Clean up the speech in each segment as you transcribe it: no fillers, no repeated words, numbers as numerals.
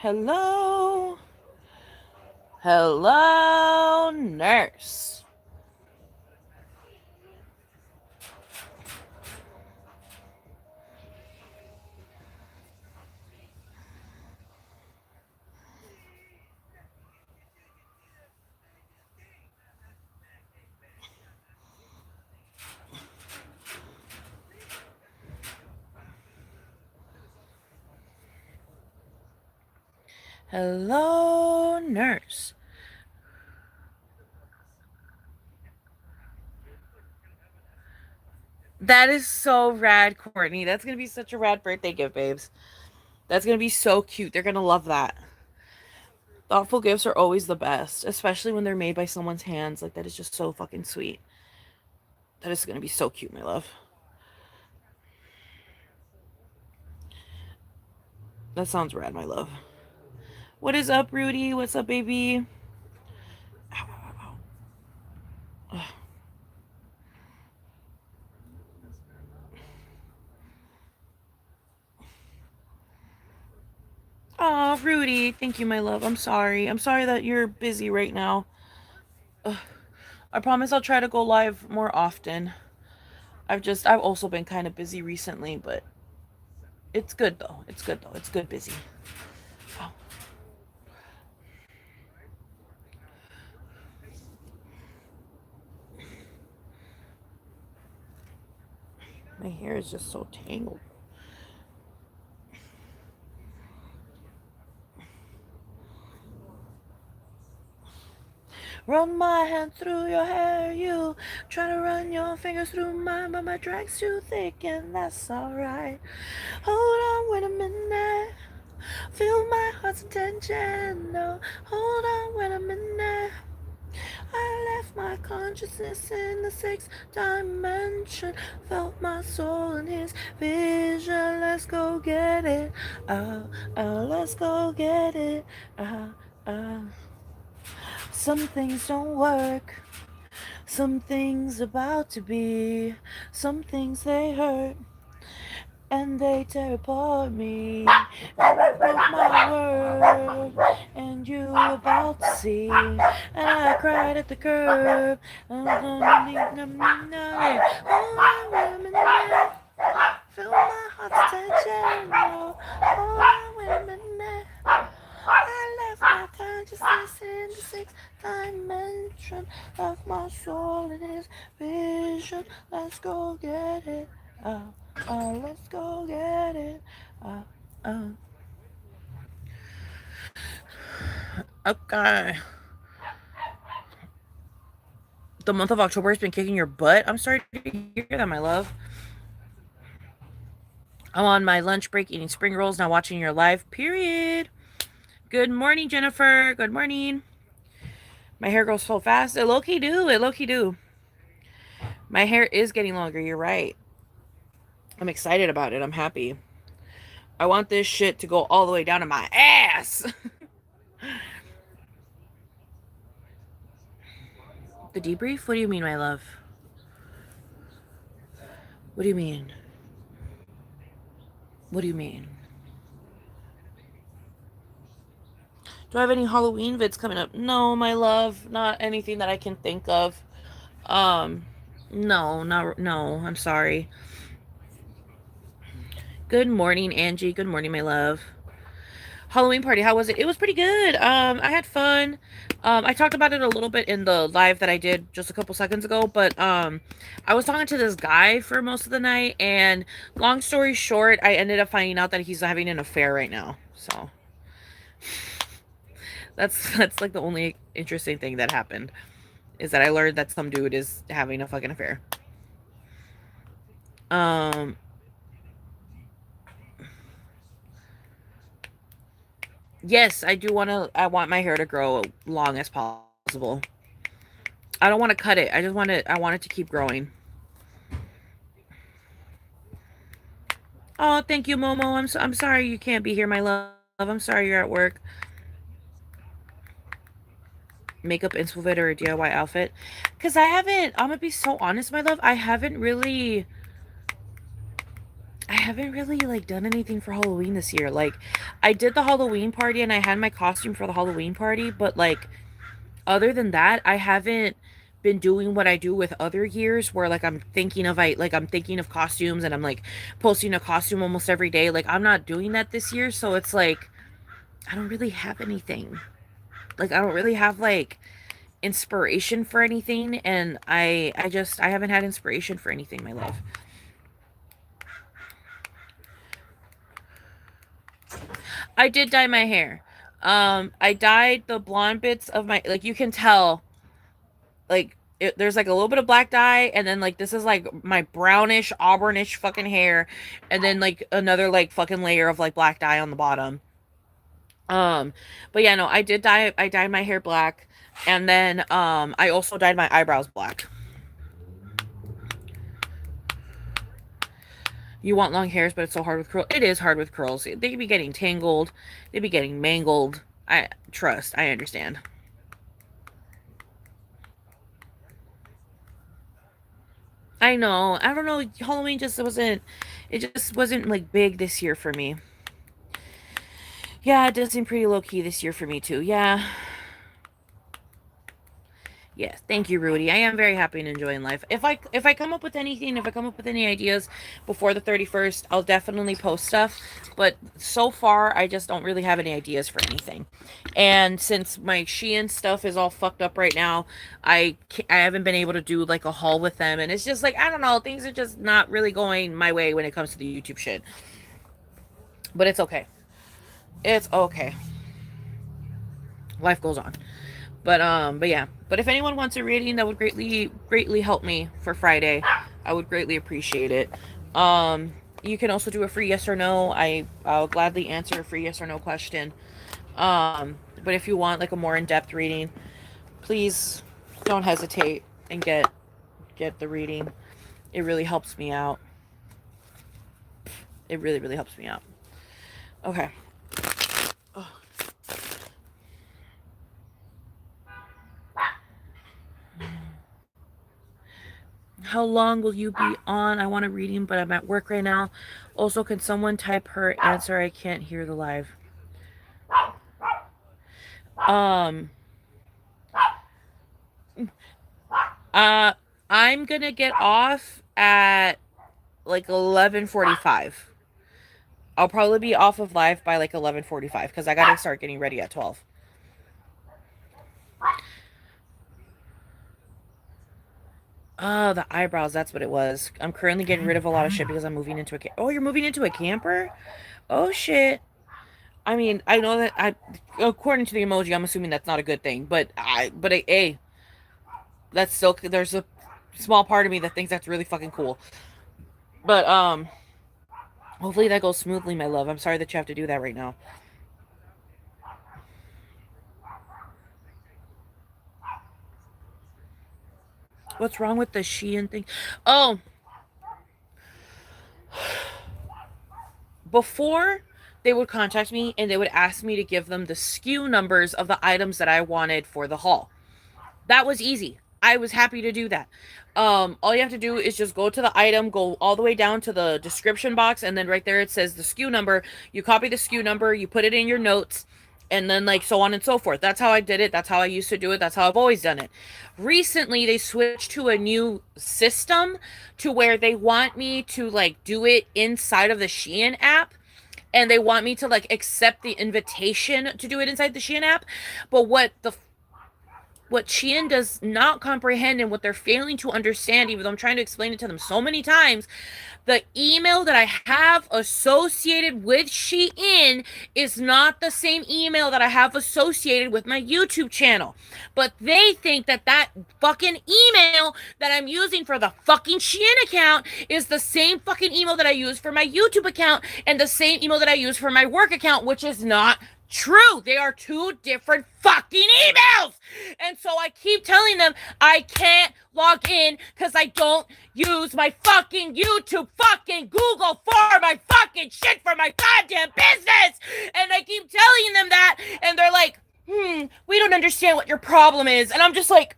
Hello? Hello, nurse. Hello, nurse. That is so rad, Courtney. That's gonna be such a rad birthday gift, babes. That's gonna be so cute. They're gonna love that. Thoughtful gifts are always the best, especially when they're made by someone's hands. Like, that is just so fucking sweet. That is gonna be so cute, my love. That sounds rad, my love. What is up, Rudy? What's up, baby? Ow, ow, ow. Oh, Rudy, thank you, my love. I'm sorry. I'm sorry that you're busy right now. Ugh. I promise I'll try to go live more often. I've also been kind of busy recently, but it's good though. It's good though. It's good busy. Oh, my hair is just so tangled. Run my hand through your hair, you try to run your fingers through mine, but my drag's too thick, and that's alright. Hold on, wait a minute. Feel my heart's intention. No, hold on, wait a minute. I left my consciousness in the sixth dimension. Felt my soul in his vision. Let's go get it. Let's go get it. Uh, uh. Some things don't work. Some things about to be. Some things they hurt. And they tear apart me. And I broke my word, and you about to see. And I cried at the curb. Hold on, wait a minute. Feel my heart's tension. Oh, hold on, wait a minute. I left my consciousness in the sixth dimension. Left my soul in his vision. Let's go get it. Let's go get it. Uh, uh. Okay. The month of October has been kicking your butt. I'm sorry to hear that, my love. I'm on my lunch break eating spring rolls, now watching your live. Period. Good morning, Jennifer. Good morning. My hair grows so fast. It low key do. It low key do. My hair is getting longer. You're right. I'm excited about it. I'm happy. I want this shit to go all the way down to my ass. The debrief? What do you mean, my love? What do you mean? What do you mean? Do I have any Halloween vids coming up? No, my love. Not anything that I can think of. Um, no. I'm sorry. Good morning, Angie. Good morning, my love. Halloween party, how was it? It was pretty good. I had fun. I talked about it a little bit in the live that I did just a couple seconds ago, but I was talking to this guy for most of the night, and long story short, I ended up finding out that he's having an affair right now. So that's like the only interesting thing that happened, is that I learned that some dude is having a fucking affair. Um, yes, I do want to. I want my hair to grow long as possible. I don't want to cut it. I just want it. I want it to keep growing. Oh, thank you, Momo. I'm sorry you can't be here, my love. I'm sorry you're at work. Makeup inspo vid or a DIY outfit. Cause I'm gonna be so honest, my love. I haven't haven't really like done anything for Halloween this year. Like I did the Halloween party and I had my costume for the Halloween party, but like other than that, I haven't been doing what I do with other years where like I'm thinking of costumes and I'm like posting a costume almost every day. Like I'm not doing that this year, so it's like I don't really have anything. Like I don't really have like inspiration for anything, and I haven't had inspiration for anything, my love. I did dye my hair. I dyed the blonde bits of my, like you can tell there's like a little bit of black dye, and then like this is like my brownish auburnish fucking hair, and then like another like fucking layer of like black dye on the bottom. Um, but yeah, no, I dyed my hair black, and then I also dyed my eyebrows black. You want long hairs, but it's so hard with curls. It is hard with curls. They be getting tangled. They be getting mangled. I trust. I understand. I know. I don't know. Halloween just wasn't. It just wasn't like big this year for me. Yeah, it does seem pretty low key this year for me too. Yeah. Yes, thank you, Rudy. I am very happy and enjoying life. If I come up with anything, if I come up with any ideas before the 31st, I'll definitely post stuff. But so far, I just don't really have any ideas for anything. And since my Shein stuff is all fucked up right now, I haven't been able to do like a haul with them, and it's just like I don't know, things are just not really going my way when it comes to the YouTube shit. But it's okay. It's okay. Life goes on. But yeah. But if anyone wants a reading, that would greatly help me for Friday. I would greatly appreciate it. You can also do a free yes or no. I'll gladly answer a free yes or no question. But if you want like a more in-depth reading, please don't hesitate and get the reading. It really helps me out. It really helps me out. Okay. How long will you be on? I want a reading, but I'm at work right now. Also, can someone type her answer? I can't hear the live. Um, uh, I'm gonna get off at like 11:45. I'll probably be off of live by like 11:45 because I gotta start getting ready at 12. Oh, the eyebrows. That's what it was. I'm currently getting rid of a lot of shit because I'm moving into a. Oh, you're moving into a camper? Oh shit. I mean, I know that according to the emoji, I'm assuming that's not a good thing. Hey, that's still there's a small part of me that thinks that's really fucking cool. But hopefully that goes smoothly, my love. I'm sorry that you have to do that right now. What's wrong with the Shein thing? Oh, before they would contact me and they would ask me to give them the SKU numbers of the items that I wanted for the haul. That was easy. I was happy to do that. All you have to do is just go to the item, go all the way down to the description box, and then right there it says the SKU number. You copy the SKU number, you put it in your notes, and then like so on and so forth. That's how I did it. That's how I used to do it. That's how I've always done it. Recently, they switched to a new system to where they want me to like do it inside of the Shein app, and they want me to like accept the invitation to do it inside the Shein app. But what Shein does not comprehend and what they're failing to understand, even though I'm trying to explain it to them so many times, the email that I have associated with Shein is not the same email that I have associated with my YouTube channel. But they think that that fucking email that I'm using for the fucking Shein account is the same fucking email that I use for my YouTube account and the same email that I use for my work account, which is not true. They are two different fucking emails. And so I keep telling them I can't log in because I don't use my fucking YouTube fucking Google for my fucking shit for my goddamn business. And I keep telling them that. And they're like, we don't understand what your problem is. And I'm just like,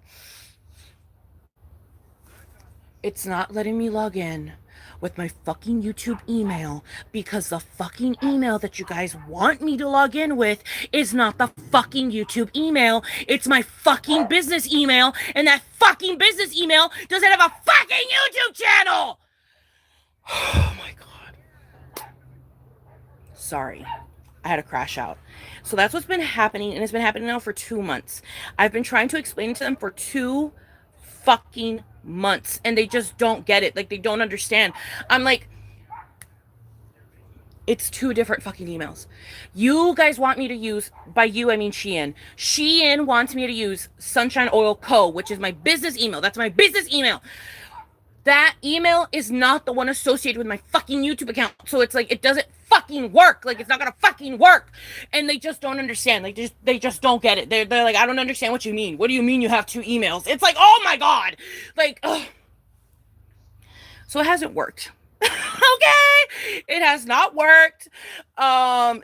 it's not letting me log in. with my fucking YouTube email because the fucking email that you guys want me to log in with is not the fucking YouTube email. It's my fucking business email, and that fucking business email doesn't have a fucking YouTube channel. Oh my god. Sorry. I had to crash out. So that's what's been happening, and it's been happening now for 2 months. I've been trying to explain it to them for 2 fucking months, and they just don't get it. Like, they don't understand. I'm like, it's 2 different fucking emails. You guys want me to use, by you I mean Shein. Shein wants me to use Sunshineoil Co., which is my business email. That's my business email. That email is not the one associated with my fucking YouTube account. So it's like, it doesn't fucking work. Like, it's not gonna fucking work. And they just don't understand. Like, they just don't get it. They're like, I don't understand what you mean. What do you mean you have 2 emails? It's like, oh my god. Like, ugh. So it hasn't worked. Okay? It has not worked. Oh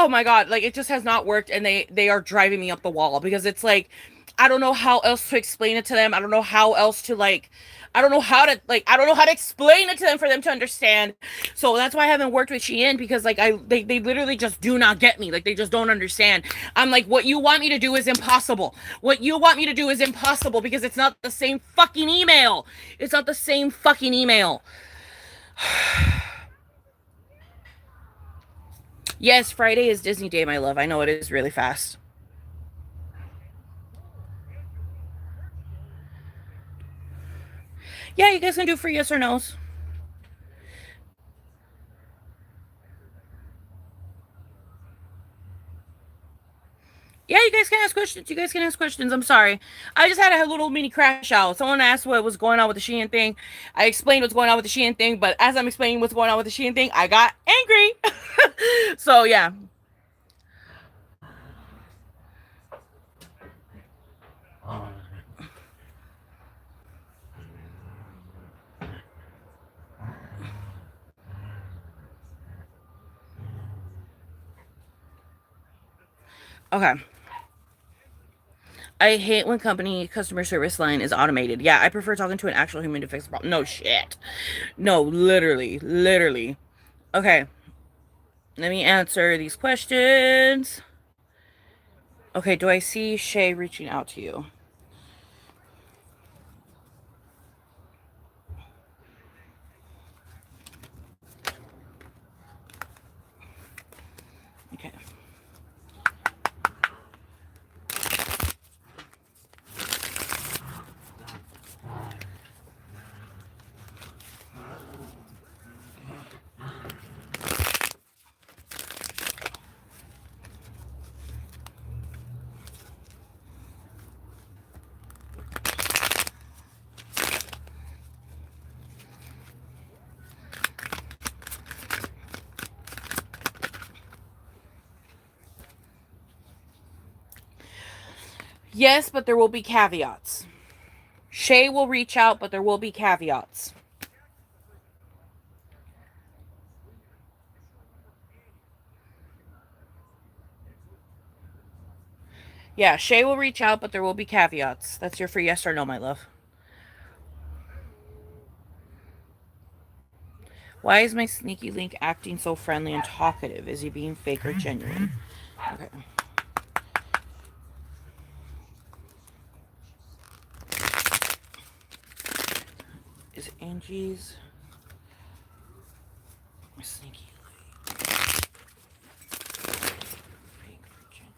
my god, like, it just has not worked, and they are driving me up the wall because it's like, I don't know how else to explain it to them. I don't know how else to, like, I don't know how to explain it to them for them to understand. So that's why I haven't worked with Shein, because like they literally just do not get me. Like, they just don't understand. I'm like, what you want me to do is impossible. What you want me to do is impossible because it's not the same fucking email. It's not the same fucking email. Yes, Friday is Disney Day, my love. I know it is really fast. Yeah, you guys can do free yes or no's. Yeah, you guys can ask questions. You guys can ask questions. I'm sorry. I just had a little mini crash out. Someone asked what was going on with the Shein thing. I explained what's going on with the Shein thing, but as I'm explaining what's going on with the Shein thing, I got angry. So, yeah. Okay. I hate when company customer service line is automated. Yeah, I prefer talking to an actual human to fix the problem. No shit. No, literally. Literally. Okay. Let me answer these questions. Okay, do I see Shay reaching out to you? Okay. Yes, but there will be caveats. Shay will reach out, but there will be caveats. Yeah, Shay will reach out, but there will be caveats. That's your free yes or no, my love. Why is my sneaky link acting so friendly and talkative? Is he being fake or genuine? Okay. Is Angie's sneaky link fake or genuine?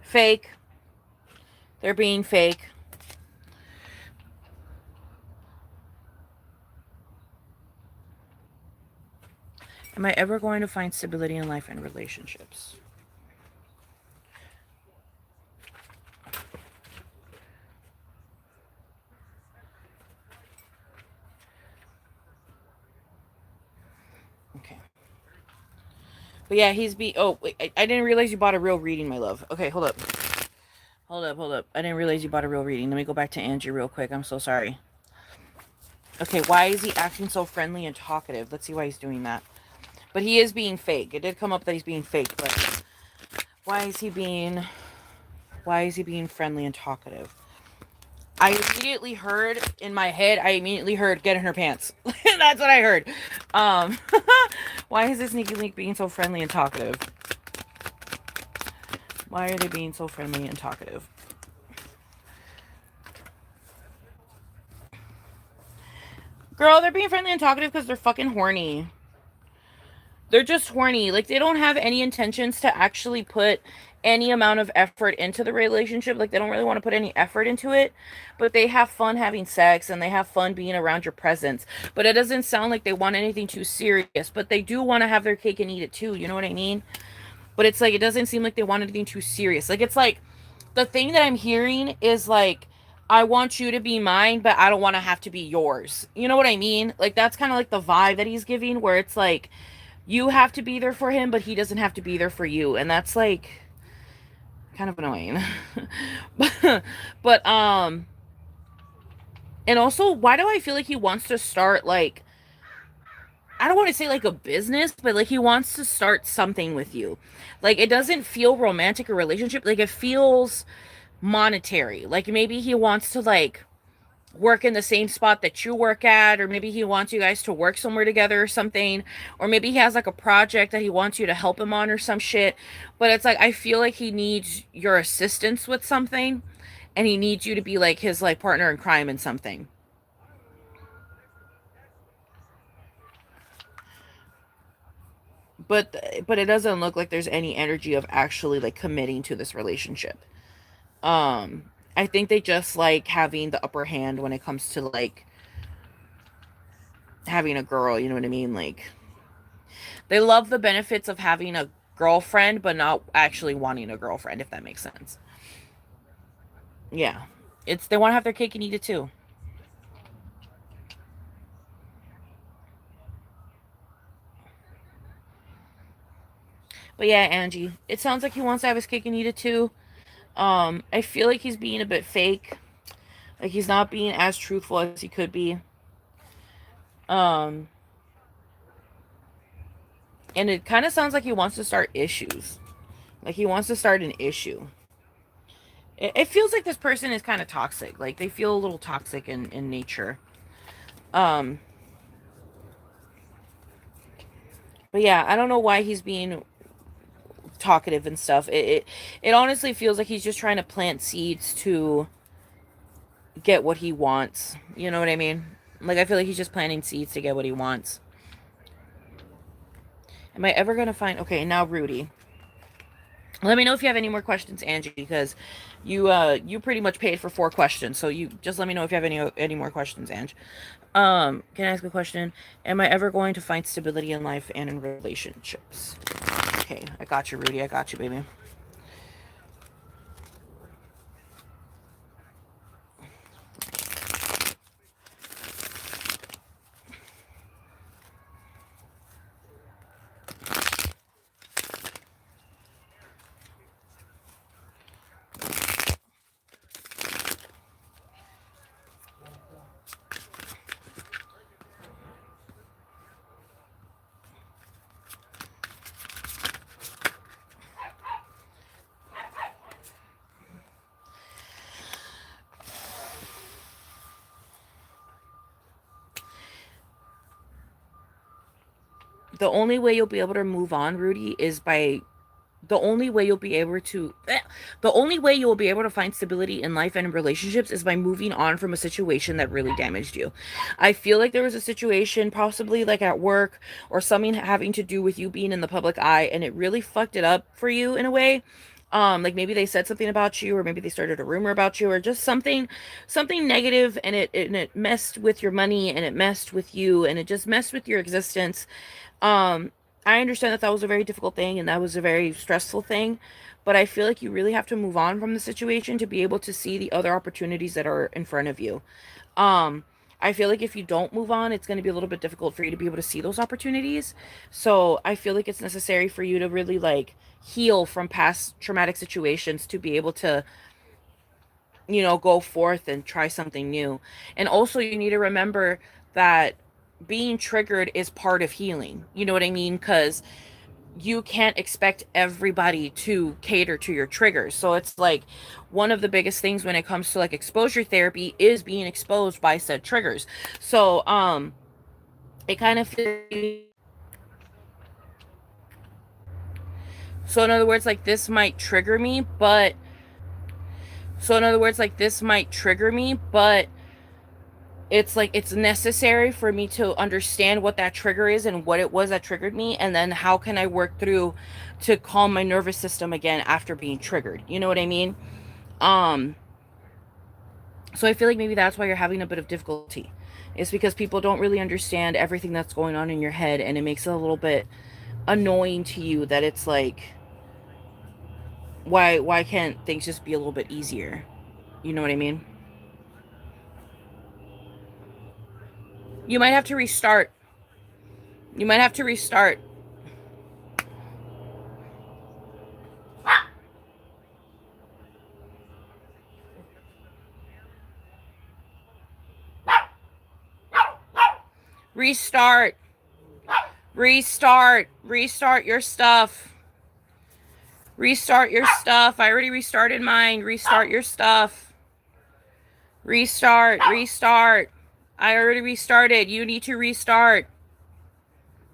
Fake. They're being fake. Am I ever going to find stability in life and relationships? Okay. But yeah, oh, wait, I didn't realize you bought a real reading, my love. Okay, hold up. Hold up. I didn't realize you bought a real reading. Let me go back to Angie real quick. I'm so sorry. Okay, why is he acting so friendly and talkative? Let's see why he's doing that. But he is being fake. It did come up that he's being fake, but why is he being friendly and talkative? I immediately heard in my head, get in her pants. That's what I heard. Um why is this sneaky link being so friendly and talkative? Why are they being so friendly and talkative? Girl, they're being friendly and talkative because they're fucking horny. They're just horny. Like, they don't have any intentions to actually put any amount of effort into the relationship. Like, they don't really want to put any effort into it, but they have fun having sex and they have fun being around your presence. But it doesn't sound like they want anything too serious, but they do want to have their cake and eat it too. You know what I mean? But it's like, it doesn't seem like they want anything too serious. Like, it's like, the thing that I'm hearing is like, I want you to be mine, but I don't want to have to be yours. You know what I mean? Like, that's kind of like the vibe that he's giving, where it's like, you have to be there for him, but he doesn't have to be there for you. And that's like kind of annoying. but and also, why do I feel like he wants to start, like, I don't want to say like a business, but like he wants to start something with you. Like, it doesn't feel romantic or relationship. Like, it feels monetary. Like, maybe he wants to like work in the same spot that you work at, or maybe he wants you guys to work somewhere together or something, or maybe he has like a project that he wants you to help him on or some shit. But it's like, I feel like he needs your assistance with something, and he needs you to be like his like partner in crime in something. But it doesn't look like there's any energy of actually like committing to this relationship. I think they just like having the upper hand when it comes to like having a girl, you know what I mean? Like, they love the benefits of having a girlfriend, but not actually wanting a girlfriend, if that makes sense. Yeah. It's, they want to have their cake and eat it too. But yeah, Angie, it sounds like he wants to have his cake and eat it too. I feel like he's being a bit fake. Like, he's not being as truthful as he could be. Um, and it kind of sounds like he wants to start issues. Like, he wants to start an issue. It feels like this person is kind of toxic. Like, they feel a little toxic in nature. Um, but yeah, I don't know why he's being talkative and stuff. It honestly feels like he's just trying to plant seeds to get what he wants. You know what I mean? Like, I feel like he's just planting seeds to get what he wants. Am I ever gonna find? Okay, now Rudy. Let me know if you have any more questions, Angie, because you pretty much paid for 4 questions. So you just let me know if you have any more questions, Angie. Can I ask a question? Am I ever going to find stability in life and in relationships? Okay, I got you, Rudy. I got you, baby. The only way you'll be able to move on, Rudy, is by the only way you'll be able to the only way you will be able to find stability in life and in relationships is by moving on from a situation that really damaged you. I feel like there was a situation, possibly like at work or something having to do with you being in the public eye, and it really fucked it up for you in a way. Like, maybe they said something about you, or maybe they started a rumor about you, or just something negative, and it messed with your money, and it messed with you, and it just messed with your existence. um, I understand that that was a very difficult thing and that was a very stressful thing, but I feel like you really have to move on from the situation to be able to see the other opportunities that are in front of you. Um, I feel like if you don't move on, it's going to be a little bit difficult for you to be able to see those opportunities. So I feel like it's necessary for you to really like heal from past traumatic situations to be able to, go forth and try something new. And also, you need to remember that being triggered is part of healing. You know what I mean? Because you can't expect everybody to cater to your triggers. So it's like one of the biggest things when it comes to like exposure therapy is being exposed by said triggers. So it kind of feels, so in other words, like this might trigger me, but so in other words, like this might trigger me, but it's like it's necessary for me to understand what that trigger is and what it was that triggered me, and then how can I work through to calm my nervous system again after being triggered. You know what I mean? Um so I feel like maybe that's why you're having a bit of difficulty. It's because people don't really understand everything that's going on in your head, and it makes it a little bit annoying to you that it's like why can't things just be a little bit easier? You know what I mean? You might have to restart. You might have to restart. Restart. Restart your stuff. Restart your stuff. I already restarted mine. Restart your stuff. Restart. I already restarted. You need to restart.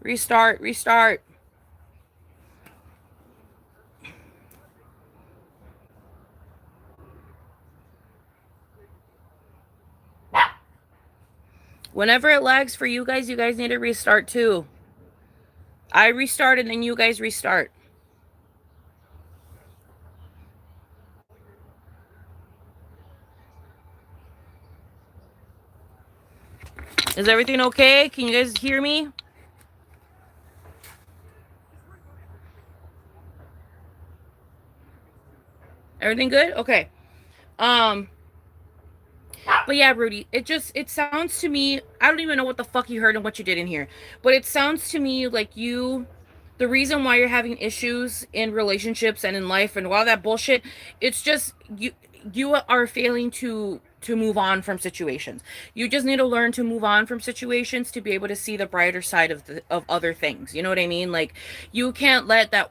Restart. Whenever it lags for you guys need to restart too. I restart and then you guys restart. Is everything okay? Can you guys hear me? Everything good? Okay. Um, but yeah, Rudy, it sounds to me, I don't even know what the fuck you heard and what you did in here, but it sounds to me like the reason why you're having issues in relationships and in life and all that bullshit, it's just you are failing to move on from situations. You just need to learn to move on from situations to be able to see the brighter side of other things. You know what I mean? Like you can't let that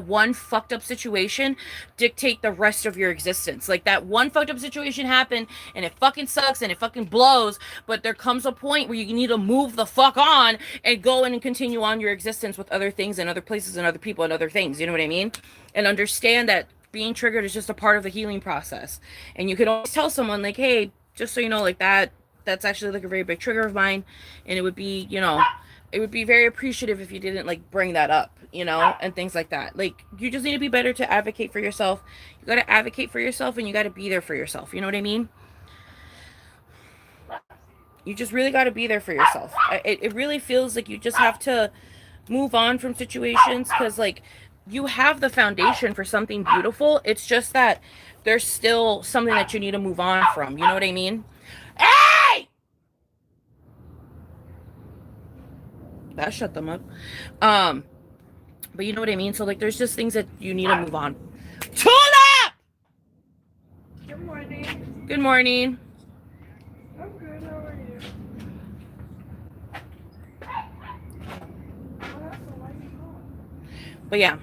one fucked up situation dictate the rest of your existence. Like that one fucked up situation happened and it fucking sucks and it fucking blows, but there comes a point where you need to move the fuck on and go in and continue on your existence with other things and other places and other people and other things. You know what I mean? And understand that being triggered is just a part of the healing process. And you can always tell someone like, hey, just so you know, like that's actually like a very big trigger of mine, and it would be, it would be very appreciative if you didn't like bring that up, and things like that. Like you just need to be better to advocate for yourself. You got to advocate for yourself and you got to be there for yourself. You know what I mean? You just really got to be there for yourself. It really feels like you just have to move on from situations because like you have the foundation for something beautiful. It's just that there's still something that you need to move on from. You know what I mean? Hey! That shut them up. Um, but you know what I mean? So like there's just things that you need to move on. Tulip! Good morning. Good morning. I'm good. How are you? Well, that's the light on. But yeah.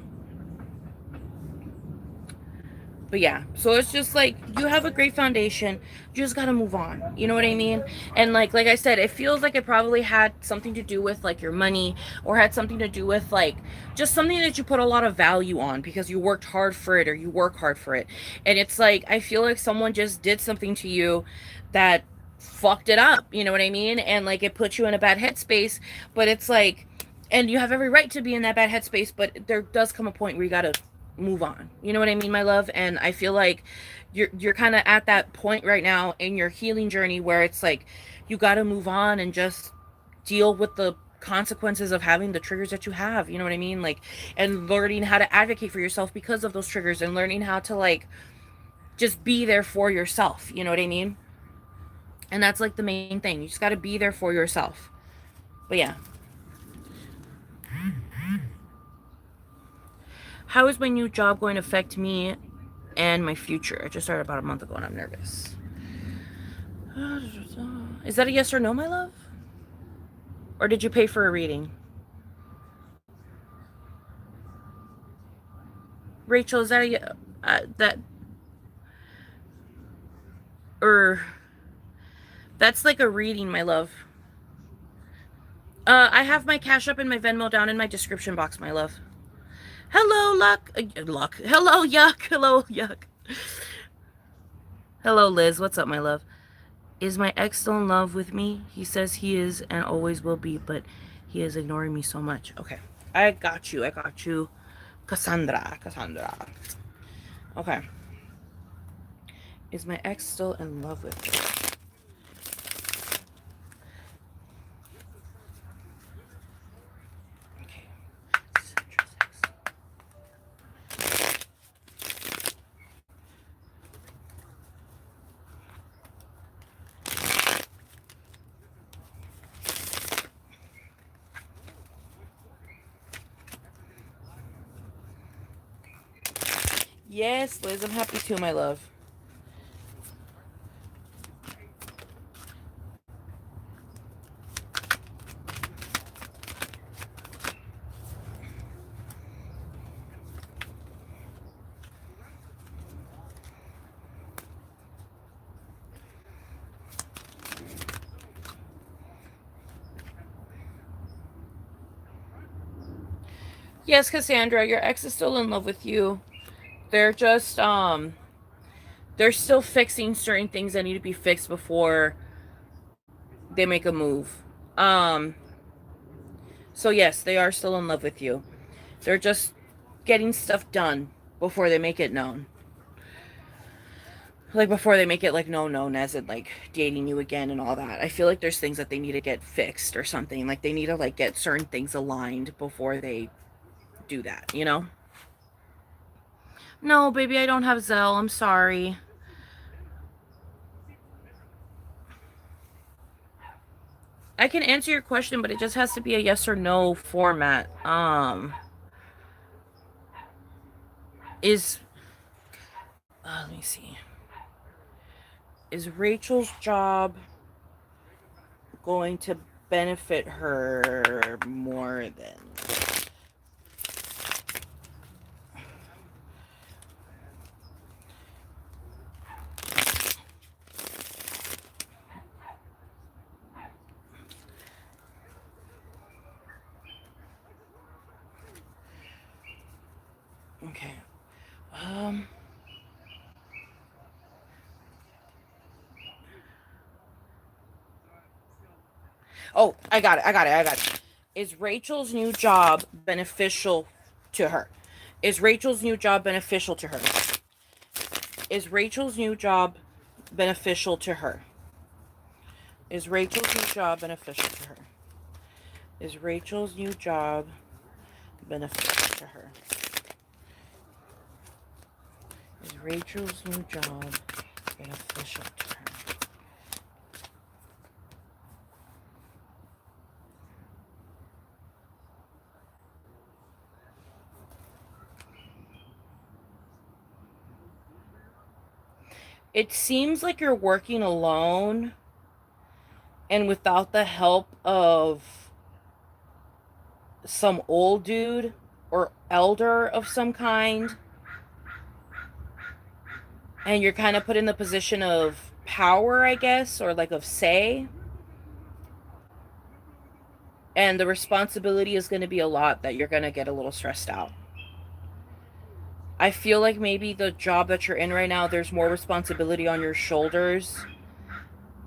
But yeah, so it's just like you have a great foundation. You just gotta move on. You know what I mean? And like I said, it feels like it probably had something to do with like your money, or had something to do with like just something that you put a lot of value on because you worked hard for it or you work hard for it. And it's like I feel like someone just did something to you that fucked it up. You know what I mean? And like it put you in a bad headspace. But it's like, and you have every right to be in that bad headspace. But there does come a point where you gotta move on. You know what I mean, my love? And I feel like you're kind of at that point right now in your healing journey where it's like you got to move on and just deal with the consequences of having the triggers that you have. You know what I mean? Like, and learning how to advocate for yourself because of those triggers, and learning how to like just be there for yourself. You know what I mean? And that's like the main thing. You just got to be there for yourself. But yeah. How is my new job going to affect me and my future? I just started about a month ago and I'm nervous. Is that a yes or no, my love? Or did you pay for a reading? Rachel, is that a that or that's like a reading, my love. I have my Cash App and my Venmo down in my description box, my love. Hello, luck. Luck. Hello, yuck. Hello, yuck. Hello, Liz. What's up, my love? Is my ex still in love with me? He says he is and always will be, but he is ignoring me so much. Okay. I got you. I got you. Cassandra. Cassandra. Okay. Is my ex still in love with me? Okay. Yes, Liz, I'm happy too, my love. Yes, Cassandra, your ex is still in love with you. They're just they're still fixing certain things that need to be fixed before they make a move. Um so yes, they are still in love with you. They're just getting stuff done before they make it known. Like before they make it like known as it like dating you again and all that. I feel like there's things that they need to get fixed or something. Like they need to like get certain things aligned before they do that, you know? No, baby, I don't have Zelle. I'm sorry. I can answer your question, but it just has to be a yes or no format. Is let me see. Is Rachel's job going to benefit her more than okay. Um Oh, I got it. I got it. I got it. Is Rachel's new job beneficial to her? Is Rachel's new job beneficial to her? Is Rachel's new job beneficial to her? Is Rachel's new job beneficial to her? Is Rachel's new job beneficial to her? Is Rachel's new job beneficial to her? It seems like you're working alone and without the help of some old dude or elder of some kind. And you're kind of put in the position of power, I guess, or like of say. And the responsibility is going to be a lot that you're going to get a little stressed out. I feel like maybe the job that you're in right now, there's more responsibility on your shoulders,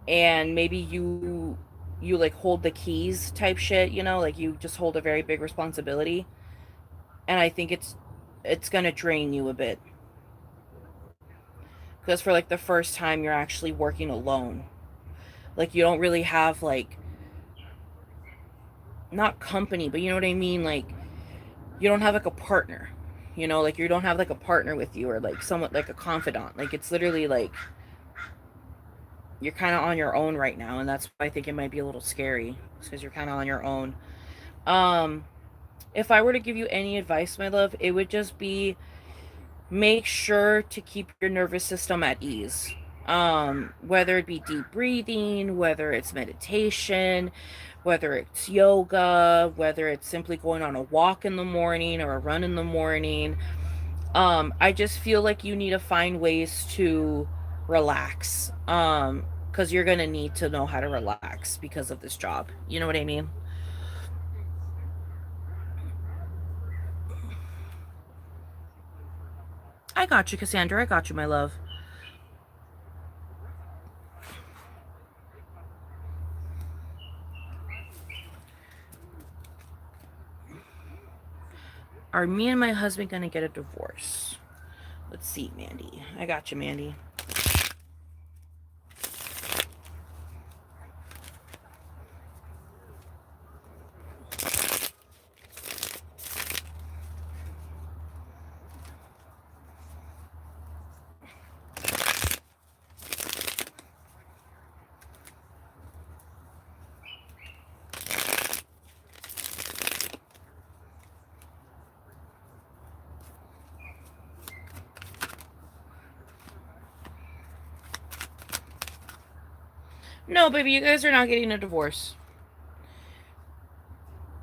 and maybe you like hold the keys type shit, you know, like you just hold a very big responsibility, and I think it's going to drain you a bit, because for like the first time you're actually working alone. Like you don't really have like, not company, but you know what I mean, like you don't have like a partner, you know, like you don't have like a partner with you or like somewhat like a confidant. Like it's literally like you're kind of on your own right now, and that's why I think it might be a little scary, because you're kind of on your own. um if I were to give you any advice, my love, it would just be make sure to keep your nervous system at ease. Whether it be deep breathing, whether it's meditation, whether it's yoga, whether it's simply going on a walk in the morning or a run in the morning. I just feel like you need to find ways to relax. Because you're gonna need to know how to relax because of this job. You know what I mean? I got you, Cassandra. I got you, my love. Are me and my husband gonna get a divorce? Let's see, Mandy. I got you, Mandy. No, baby, you guys are not getting a divorce.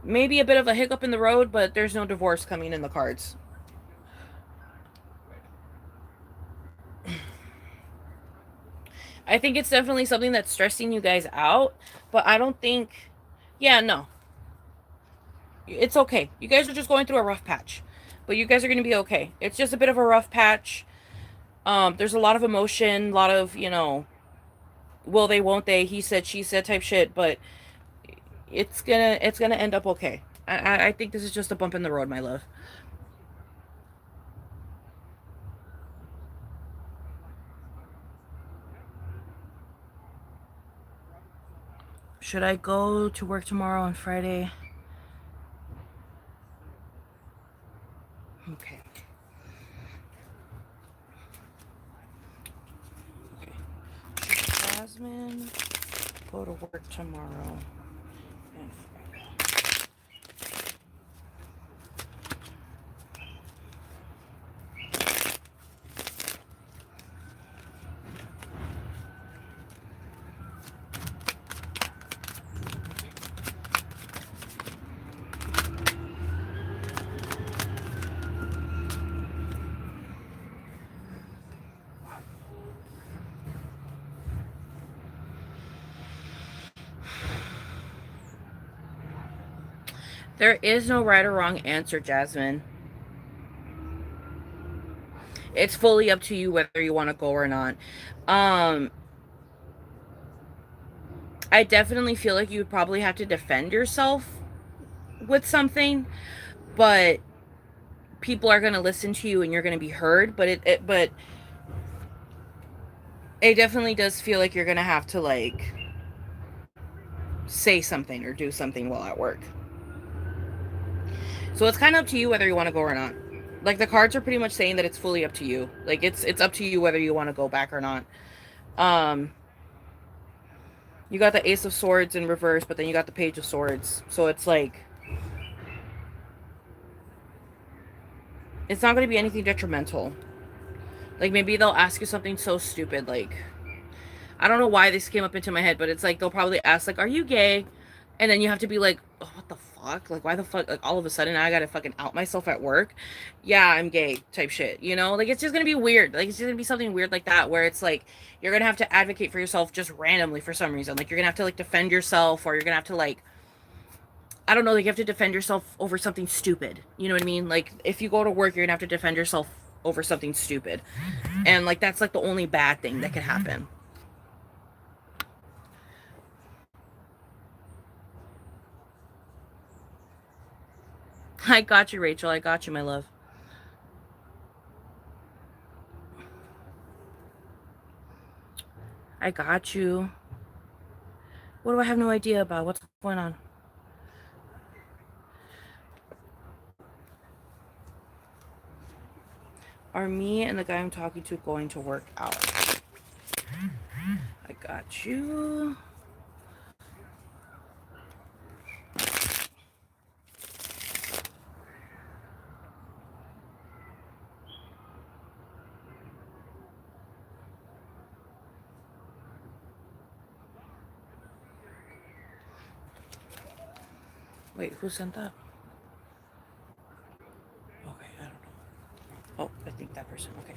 Maybe a bit of a hiccup in the road, but there's no divorce coming in the cards. I think it's definitely something that's stressing you guys out, but I don't think. Yeah, no. It's okay. You guys are just going through a rough patch, but you guys are going to be okay. It's just a bit of a rough patch. There's a lot of emotion, a lot of, will they, won't they, he said, she said type shit, but it's gonna end up okay. I think this is just a bump in the road, my love. Should I go to work tomorrow on Friday? Okay. Okay. Jasmine, go to work tomorrow. And there is no right or wrong answer, Jasmine. It's fully up to you whether you want to go or not. Um, I definitely feel like you would probably have to defend yourself with something, but people are going to listen to you and you're going to be heard. But it definitely does feel like you're going to have to like say something or do something while at work. So it's kind of up to you whether you want to go or not. Like the cards are pretty much saying that it's fully up to you. Like it's up to you whether you want to go back or not. Um, you got the Ace of Swords in reverse, but then you got the Page of Swords. So it's like it's not going to be anything detrimental. Like maybe they'll ask you something so stupid like I don't know why this came up into my head, but it's like they'll probably ask like, "Are you gay?" And then you have to be like, oh, "What the fuck? Like why the fuck? Like all of a sudden I gotta fucking out myself at work? Yeah, I'm gay type shit. You know? Like it's just gonna be weird. Like it's just gonna be something weird like that where it's like you're gonna have to advocate for yourself just randomly for some reason. Like you're gonna have to like defend yourself, or you're gonna have to like I don't know, like you have to defend yourself over something stupid. You know what I mean? Like if you go to work, you're gonna have to defend yourself over something stupid, and like that's like the only bad thing that could happen. I got you, Rachel. I got you, my love. I got you. What do I have no idea about? What's going on? Are me and the guy I'm talking to going to work out? I got you. Wait, who sent that? Okay, I don't know. Oh, I think that person. Okay.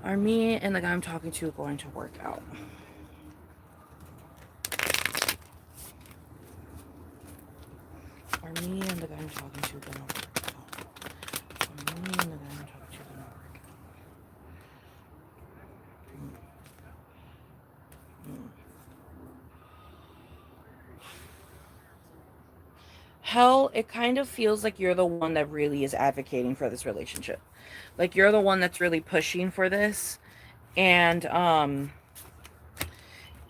Are me and the guy I'm talking to going to work out? Are me and the guy I'm talking to gonna work out? Are me and the guy I'm talking to gonna work out? Hell, it kind of feels like you're the one that really is advocating for this relationship. Like you're the one that's really pushing for this. And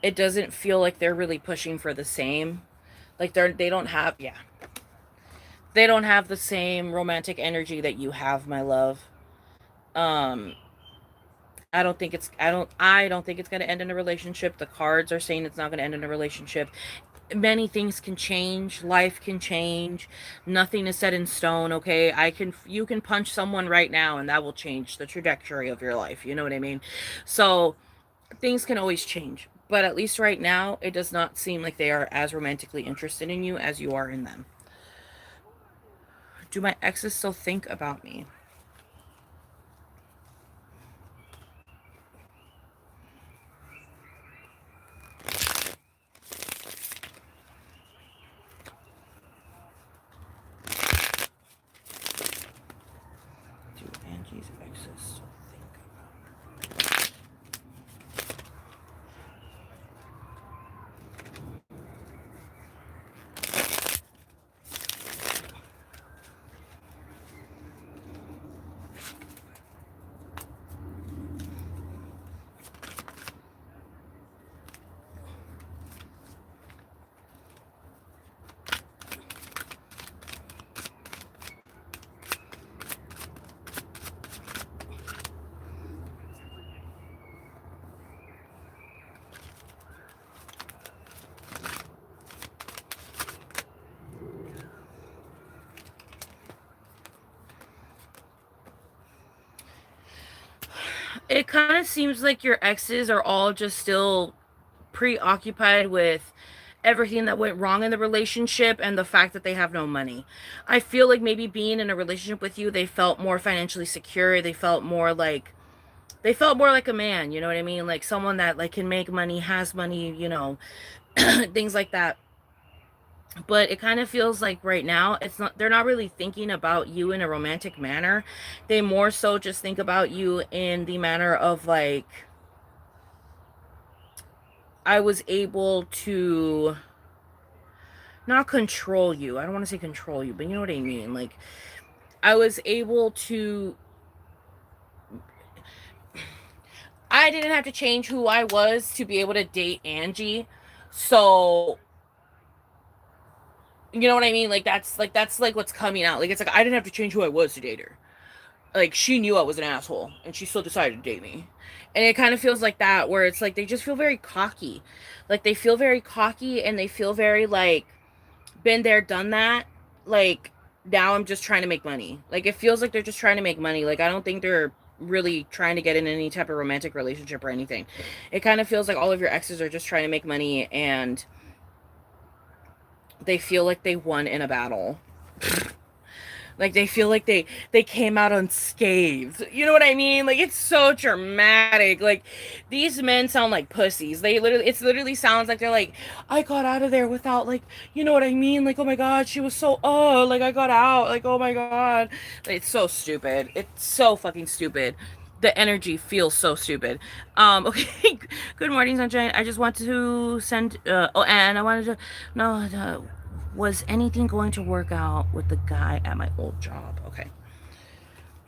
it doesn't feel like they're really pushing for the same. Like they don't have, yeah. They don't have the same romantic energy that you have, my love. Um I don't think it's going to end in a relationship. The cards are saying it's not going to end in a relationship. Many things can change, life can change, nothing is set in stone. Okay, you can punch someone right now and that will change the trajectory of your life, you know what I mean? So things can always change, but at least right now it does not seem like they are as romantically interested in you as you are in them. Do my exes still think about me? Do Angie's exes still think about me? It kind of seems like your exes are all just still preoccupied with everything that went wrong in the relationship and the fact that they have no money. I feel like maybe being in a relationship with you, they felt more financially secure. They felt more like a man, you know what I mean? Like someone that like can make money, has money, things like that. But it kind of feels like right now they're not really thinking about you in a romantic manner. They more so just think about you in the manner of like I was able to not control you. I don't want to say control you, but you know what I mean. Like I was able to I didn't have to change who I was to be able to date Angie. So, you know what I mean? That's like what's coming out. Like it's like I didn't have to change who I was to date her. Like she knew I was an asshole and she still decided to date me. And it kind of feels like that where it's like they just feel very cocky. Like they feel very cocky and they feel very like been there, done that. Like now I'm just trying to make money. Like it feels like they're just trying to make money. Like I don't think they're really trying to get in any type of romantic relationship or anything. It kind of feels like all of your exes are just trying to make money and they feel like they won in a battle. Like they feel like they came out unscathed. You know what I mean? Like it's so dramatic. Like these men sound like pussies. It's literally sounds like they're like I got out of there without like you know what I mean? Like oh my god, she was so like I got out. Like oh my god. Like, it's so stupid. It's so fucking stupid. The energy feels so stupid. Okay. Good morning, Sunshine. I just want to send and I wanted to know was anything going to work out with the guy at my old job? Okay.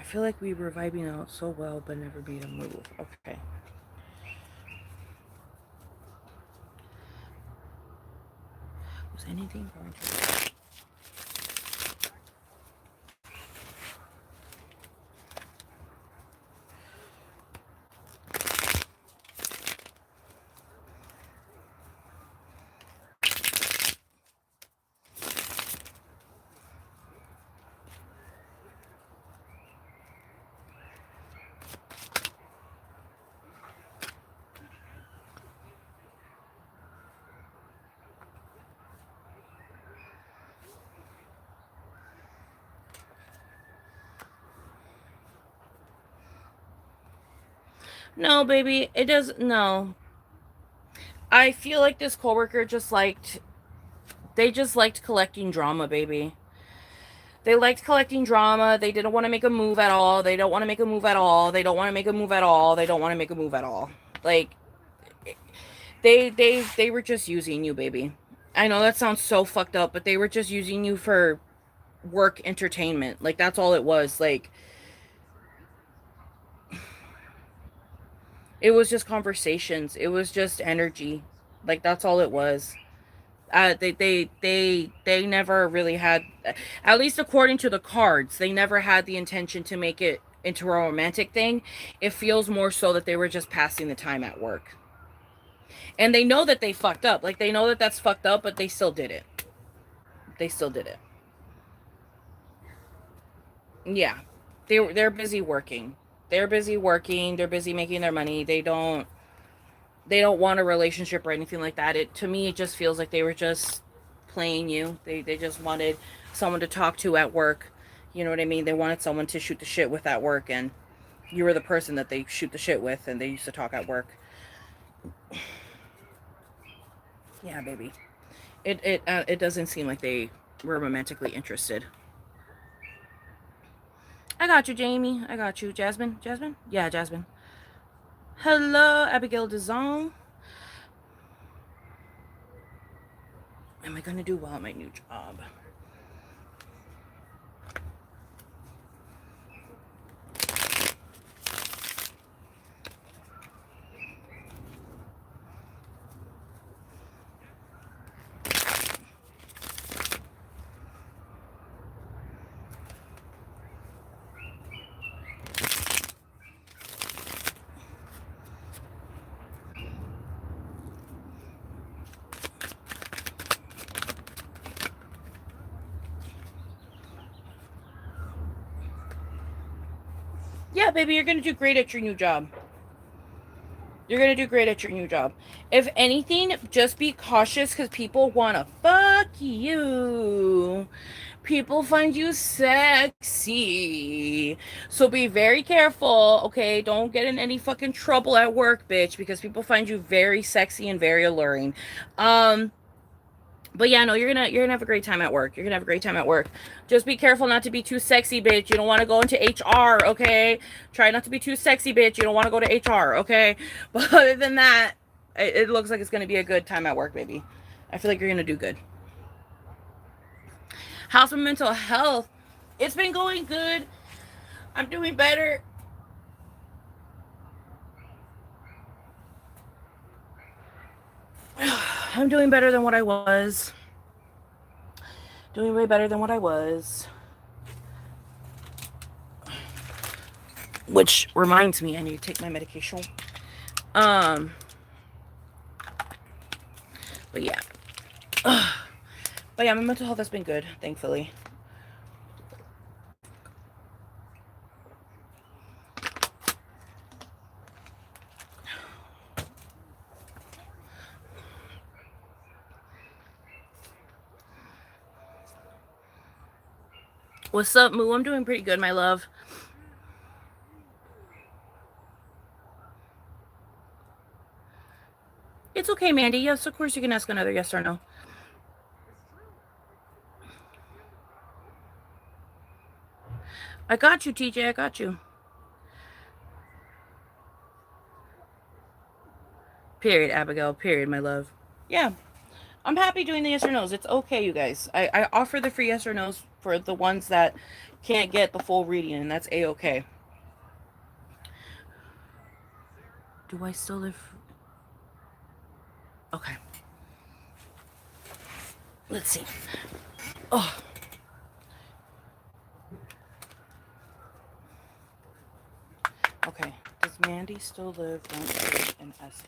I feel like we were vibing out so well, but never made a move. Okay. Was anything going to No, baby, it does. No, I feel like this coworker just liked. They just liked collecting drama, baby. They liked collecting drama. They didn't want to make a move at all. They don't want to make a move at all. They don't want to make a move at all. They don't want to make a move at all. Like they were just using you, baby. I know that sounds so fucked up, but they were just using you for work entertainment. Like that's all it was. Like it was just conversations. It was just energy. Like that's all it was. They never really had, at least according to the cards, they never had the intention to make it into a romantic thing. It feels more so that they were just passing the time at work, and they know that they fucked up. Like they know that that's fucked up, but they still did it. They still did it. Yeah, they're busy working. They're busy working. They're busy making their money. They don't want a relationship or anything like that. It to me it just feels like they were just playing you. They just wanted someone to talk to at work. You know what I mean? They wanted someone to shoot the shit with at work, and you were the person that they shoot the shit with, and they used to talk at work. Yeah, baby. It doesn't seem like they were romantically interested. I got you, Jamie. I got you, Jasmine. Jasmine? Yeah, Jasmine. Hello, Abigail DeZong. Am I gonna do well at my new job? Yeah, baby, you're gonna do great at your new job. You're gonna do great at your new job. If anything, just be cautious because people wanna fuck you. People find you sexy. So be very careful, okay? Don't get in any fucking trouble at work, bitch, because people find you very sexy and very alluring. Um, but yeah, no, you're gonna have a great time at work. You're gonna have a great time at work. Just be careful not to be too sexy, bitch. You don't want to go into HR, okay? Try not to be too sexy, bitch. You don't want to go to HR, okay? But other than that, it looks like it's gonna be a good time at work, baby. I feel like you're gonna do good. How's my mental health? It's been going good. I'm doing better. I'm doing better than what I was. Doing way better than what I was. Which reminds me, I need to take my medication. Um, but yeah. But yeah, my mental health has been good, thankfully. What's up, Moo? I'm doing pretty good, my love. It's okay, Mandy. Yes, of course you can ask another yes or no. I got you, TJ. I got you. Period, Abigail. Period, my love. Yeah. I'm happy doing the yes or no's. It's okay, you guys. I offer the free yes or no's for the ones that can't get the full reading, and that's a-okay. Do I still live? Okay. Let's see. Oh, okay. Does Mandy still live in SS?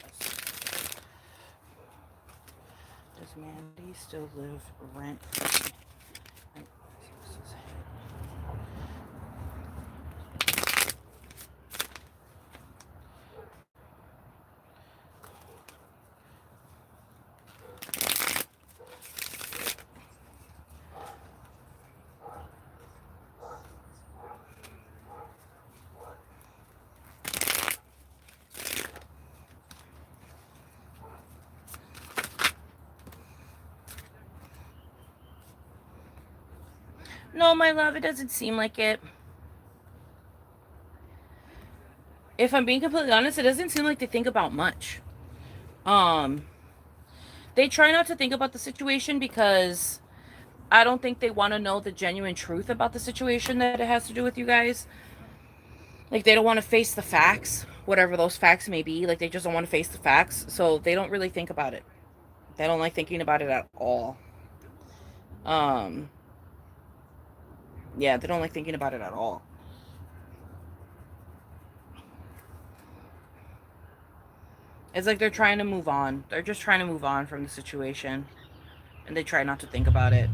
Does Mandy still live rent free? No, my love, it doesn't seem like it. If I'm being completely honest, it doesn't seem like they think about much. Um, they try not to think about the situation because I don't think they want to know the genuine truth about the situation that it has to do with you guys. Like, they don't want to face the facts, whatever those facts may be. Like, they just don't want to face the facts. So they don't really think about it. They don't like thinking about it at all. Um, yeah, they don't like thinking about it at all. It's like they're trying to move on. They're just trying to move on from the situation. And they try not to think about it.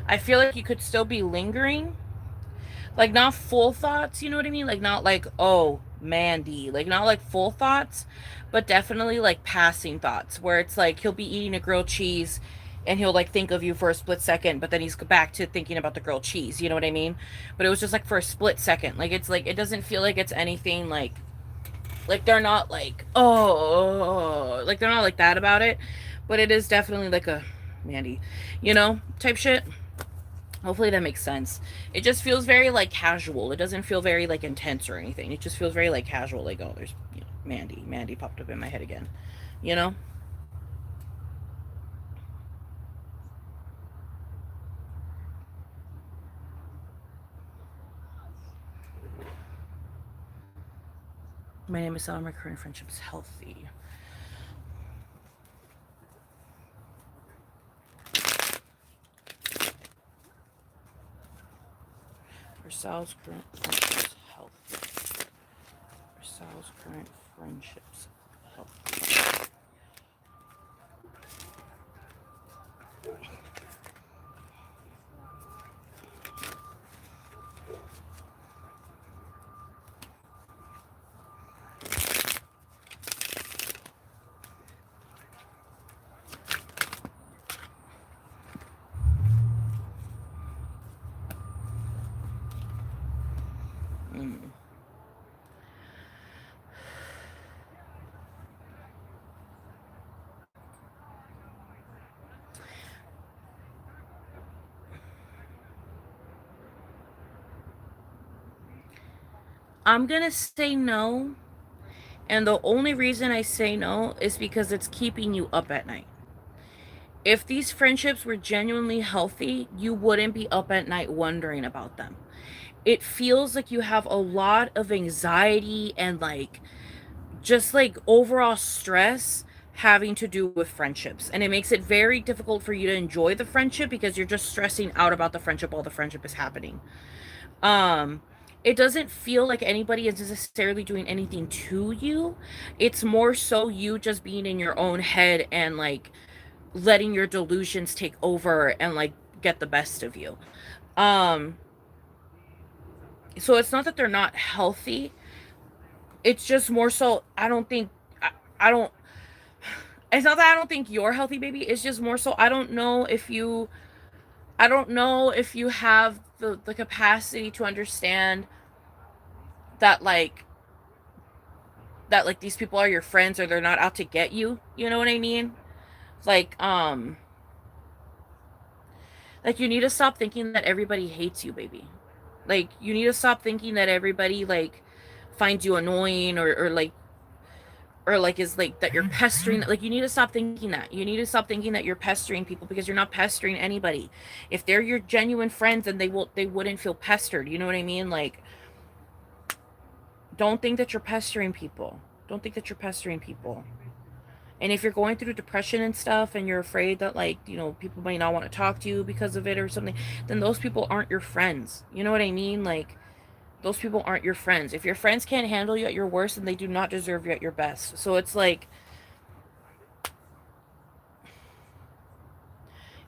I feel like you could still be lingering. Like, not full thoughts, you know what I mean? Like, not like, oh, Mandy. Like, not like full thoughts, but definitely like passing thoughts where it's like he'll be eating a grilled cheese and he'll like think of you for a split second, but then he's back to thinking about the grilled cheese. You know what I mean? But it was just like for a split second. Like, it's like, it doesn't feel like it's anything like they're not like, oh, like they're not like that about it. But it is definitely like a Mandy, type shit. Hopefully that makes sense. It just feels very like casual. It doesn't feel very like intense or anything. It just feels very like casual. Like, oh, there's Mandy. Mandy popped up in my head again. You know? My name is Sal. My current friendship is healthy. For Sal's current friendships healthy. For Sal's current friendships healthy. Mm. I'm gonna say no, and the only reason I say no is because it's keeping you up at night. If these friendships were genuinely healthy, you wouldn't be up at night wondering about them. It feels like you have a lot of anxiety and like just like overall stress having to do with friendships. And it makes it very difficult for you to enjoy the friendship because you're just stressing out about the friendship while the friendship is happening. Um it doesn't feel like anybody is necessarily doing anything to you. It's more so you just being in your own head and like letting your delusions take over and like get the best of you. Um so it's not that they're not healthy. It's just more so I don't it's not that I don't think you're healthy, baby. It's just more so I don't know if you have the capacity to understand that like these people are your friends or they're not out to get you. You know what I mean? Like like you need to stop thinking that everybody hates you, baby. Like you need to stop thinking that everybody like finds you annoying or like is like that you're pestering, like you need to stop thinking that. You need to stop thinking that you're pestering people because you're not pestering anybody. If they're your genuine friends, then they wouldn't feel pestered. You know what I mean? Like don't think that you're pestering people. Don't think that you're pestering people. And if you're going through depression and stuff and you're afraid that like, people might not want to talk to you because of it or something, then those people aren't your friends. You know what I mean? Like those people aren't your friends. If your friends can't handle you at your worst, then they do not deserve you at your best. So it's like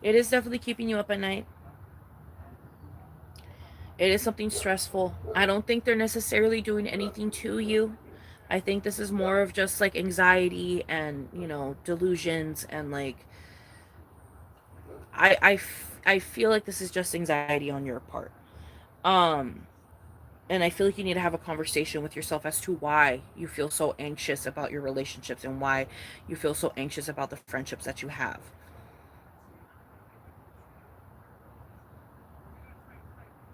it is definitely keeping you up at night. It is something stressful. I don't think they're necessarily doing anything to you. I think this is more of just like anxiety and, delusions and like I feel like this is just anxiety on your part. Um and I feel like you need to have a conversation with yourself as to why you feel so anxious about your relationships and why you feel so anxious about the friendships that you have.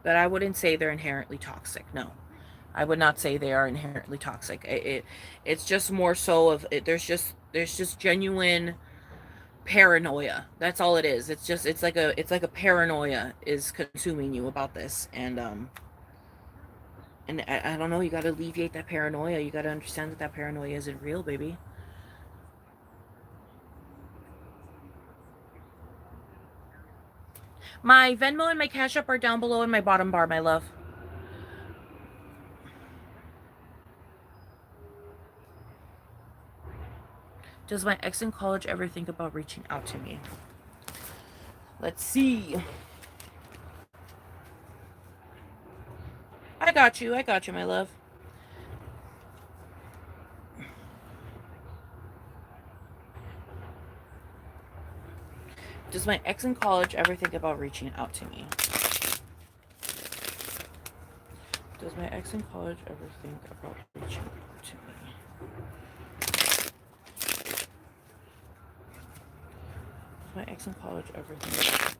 but I wouldn't say they're inherently toxic. No, I would not say they are inherently toxic. It's just more so of it. There's just genuine paranoia. That's all it is. It's like a paranoia is consuming you about this, and I don't know. You got to alleviate that paranoia. You got to understand that that paranoia isn't real, baby. My Venmo and my Cash App are down below in my bottom bar, my love. Does my ex in college ever think about reaching out to me? Let's see. I got you. I got you, my love. Does my ex in college ever think about reaching out to me? Does my ex in college ever think about reaching out to me? Does my ex in college ever think?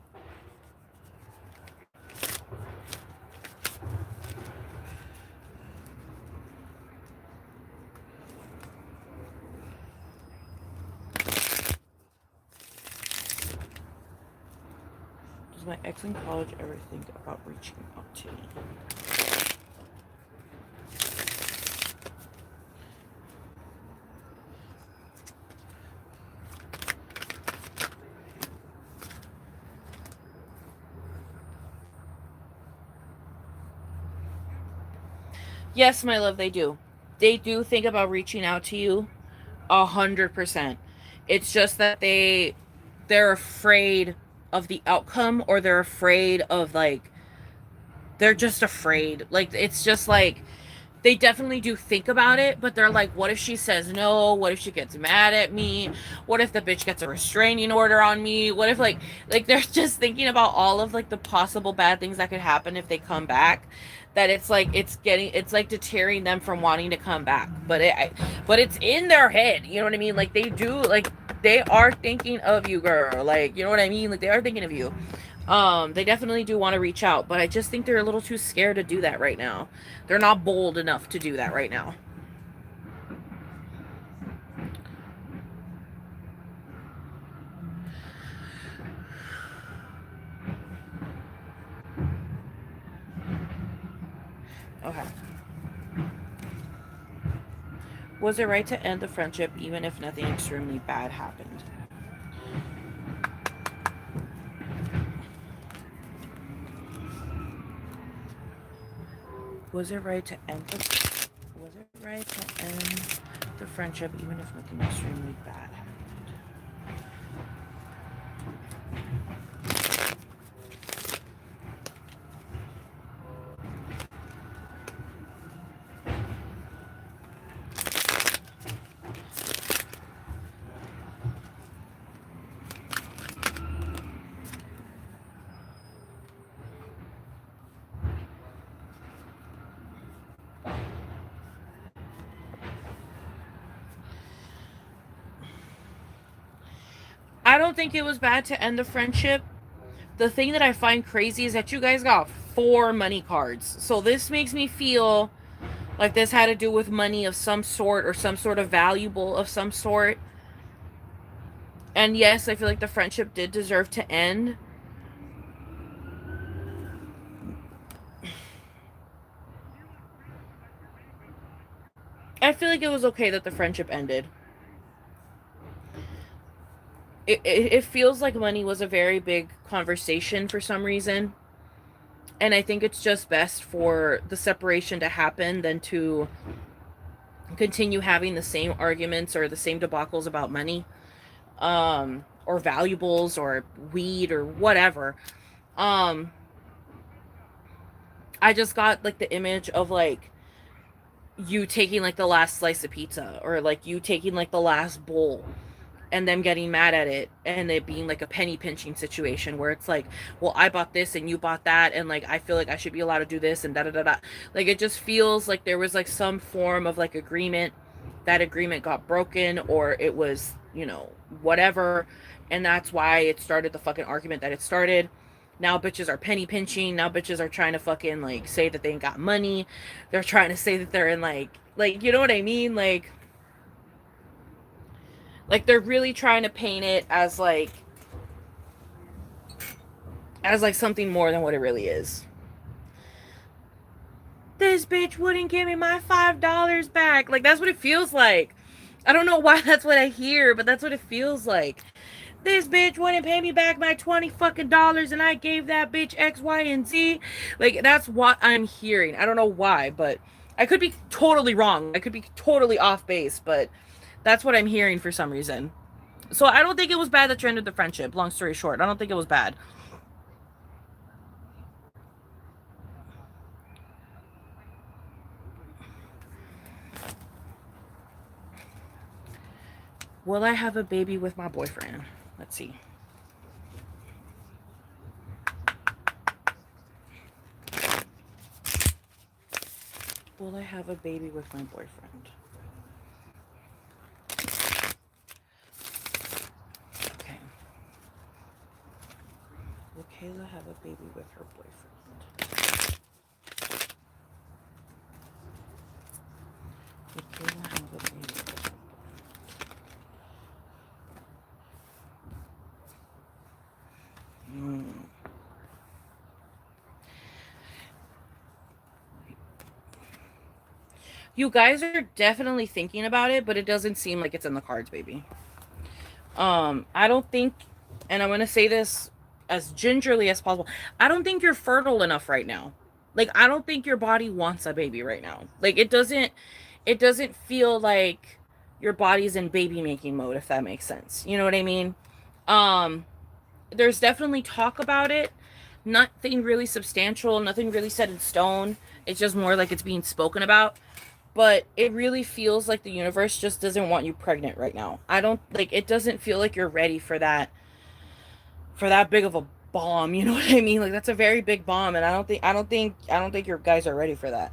Does my ex in college ever think about reaching out to me? Yes, my love, they do. They do think about reaching out to you 100%. It's just that they're afraid of the outcome, or they're afraid of like they're just afraid. Like it's just like they definitely do think about it, but they're like, what if she says no? What if she gets mad at me? What if the bitch gets a restraining order on me? What if like they're just thinking about all of like the possible bad things that could happen if they come back. That it's like deterring them from wanting to come back. But it's in their head. You know what I mean? Like they are thinking of you, girl. Like you know what I mean? Like they are thinking of you. They definitely do want to reach out, but I just think they're a little too scared to do that right now. They're not bold enough to do that right now. Okay. Was it right to end the friendship even if nothing extremely bad happened? Was it right to end the Was it right to end the friendship even if nothing extremely bad happened? I don't think it was bad to end the friendship. The thing that I find crazy is that you guys got 4 money cards. So this makes me feel like this had to do with money of some sort, or some sort of valuable of some sort. And yes, I feel like the friendship did deserve to end. I feel like it was okay that the friendship ended. It feels like money was a very big conversation for some reason. And I think it's just best for the separation to happen than to continue having the same arguments or the same debacles about money, or valuables or weed or whatever. Um, I just got like the image of like you taking like the last slice of pizza, or like you taking like the last bowl, and them getting mad at it, and it being like a penny pinching situation where it's like, well, I bought this and you bought that, and like I feel like I should be allowed to do this and da da da da. Like it just feels like there was like some form of like agreement. That agreement got broken, or it was, whatever, and that's why it started the fucking argument that it started. Now bitches are penny pinching. Now bitches are trying to fucking like say that they ain't got money. They're trying to say that they're in like you know what I mean? Like they're really trying to paint it as like something more than what it really is. This bitch wouldn't give me my $5 back. Like that's what it feels like. I don't know why that's what I hear, but that's what it feels like. This bitch wouldn't pay me back my 20 fucking dollars and I gave that bitch X, Y, and Z. Like that's what I'm hearing. I don't know why, but I could be totally wrong. I could be totally off base, but that's what I'm hearing for some reason. So I don't think it was bad that you ended the friendship. Long story short, I don't think it was bad. Will I have a baby with my boyfriend? Let's see. Will I have a baby with my boyfriend? Okay. Will Kayla have a baby with her boyfriend? Will Kayla have a baby with her boyfriend? You guys are definitely thinking about it, but it doesn't seem like it's in the cards, baby. I don't think, and I'm gonna say this as gingerly as possible. I don't think you're fertile enough right now. Like I don't think your body wants a baby right now. Like it doesn't feel like your body's in baby making mode, if that makes sense. You know what I mean? Um, there's definitely talk about it. Nothing really substantial, nothing really set in stone. It's just more like it's being spoken about. But it really feels like the universe just doesn't want you pregnant right now. I don't like it doesn't feel like you're ready for that big of a bomb, you know what I mean? Like that's a very big bomb and I don't think your guys are ready for that.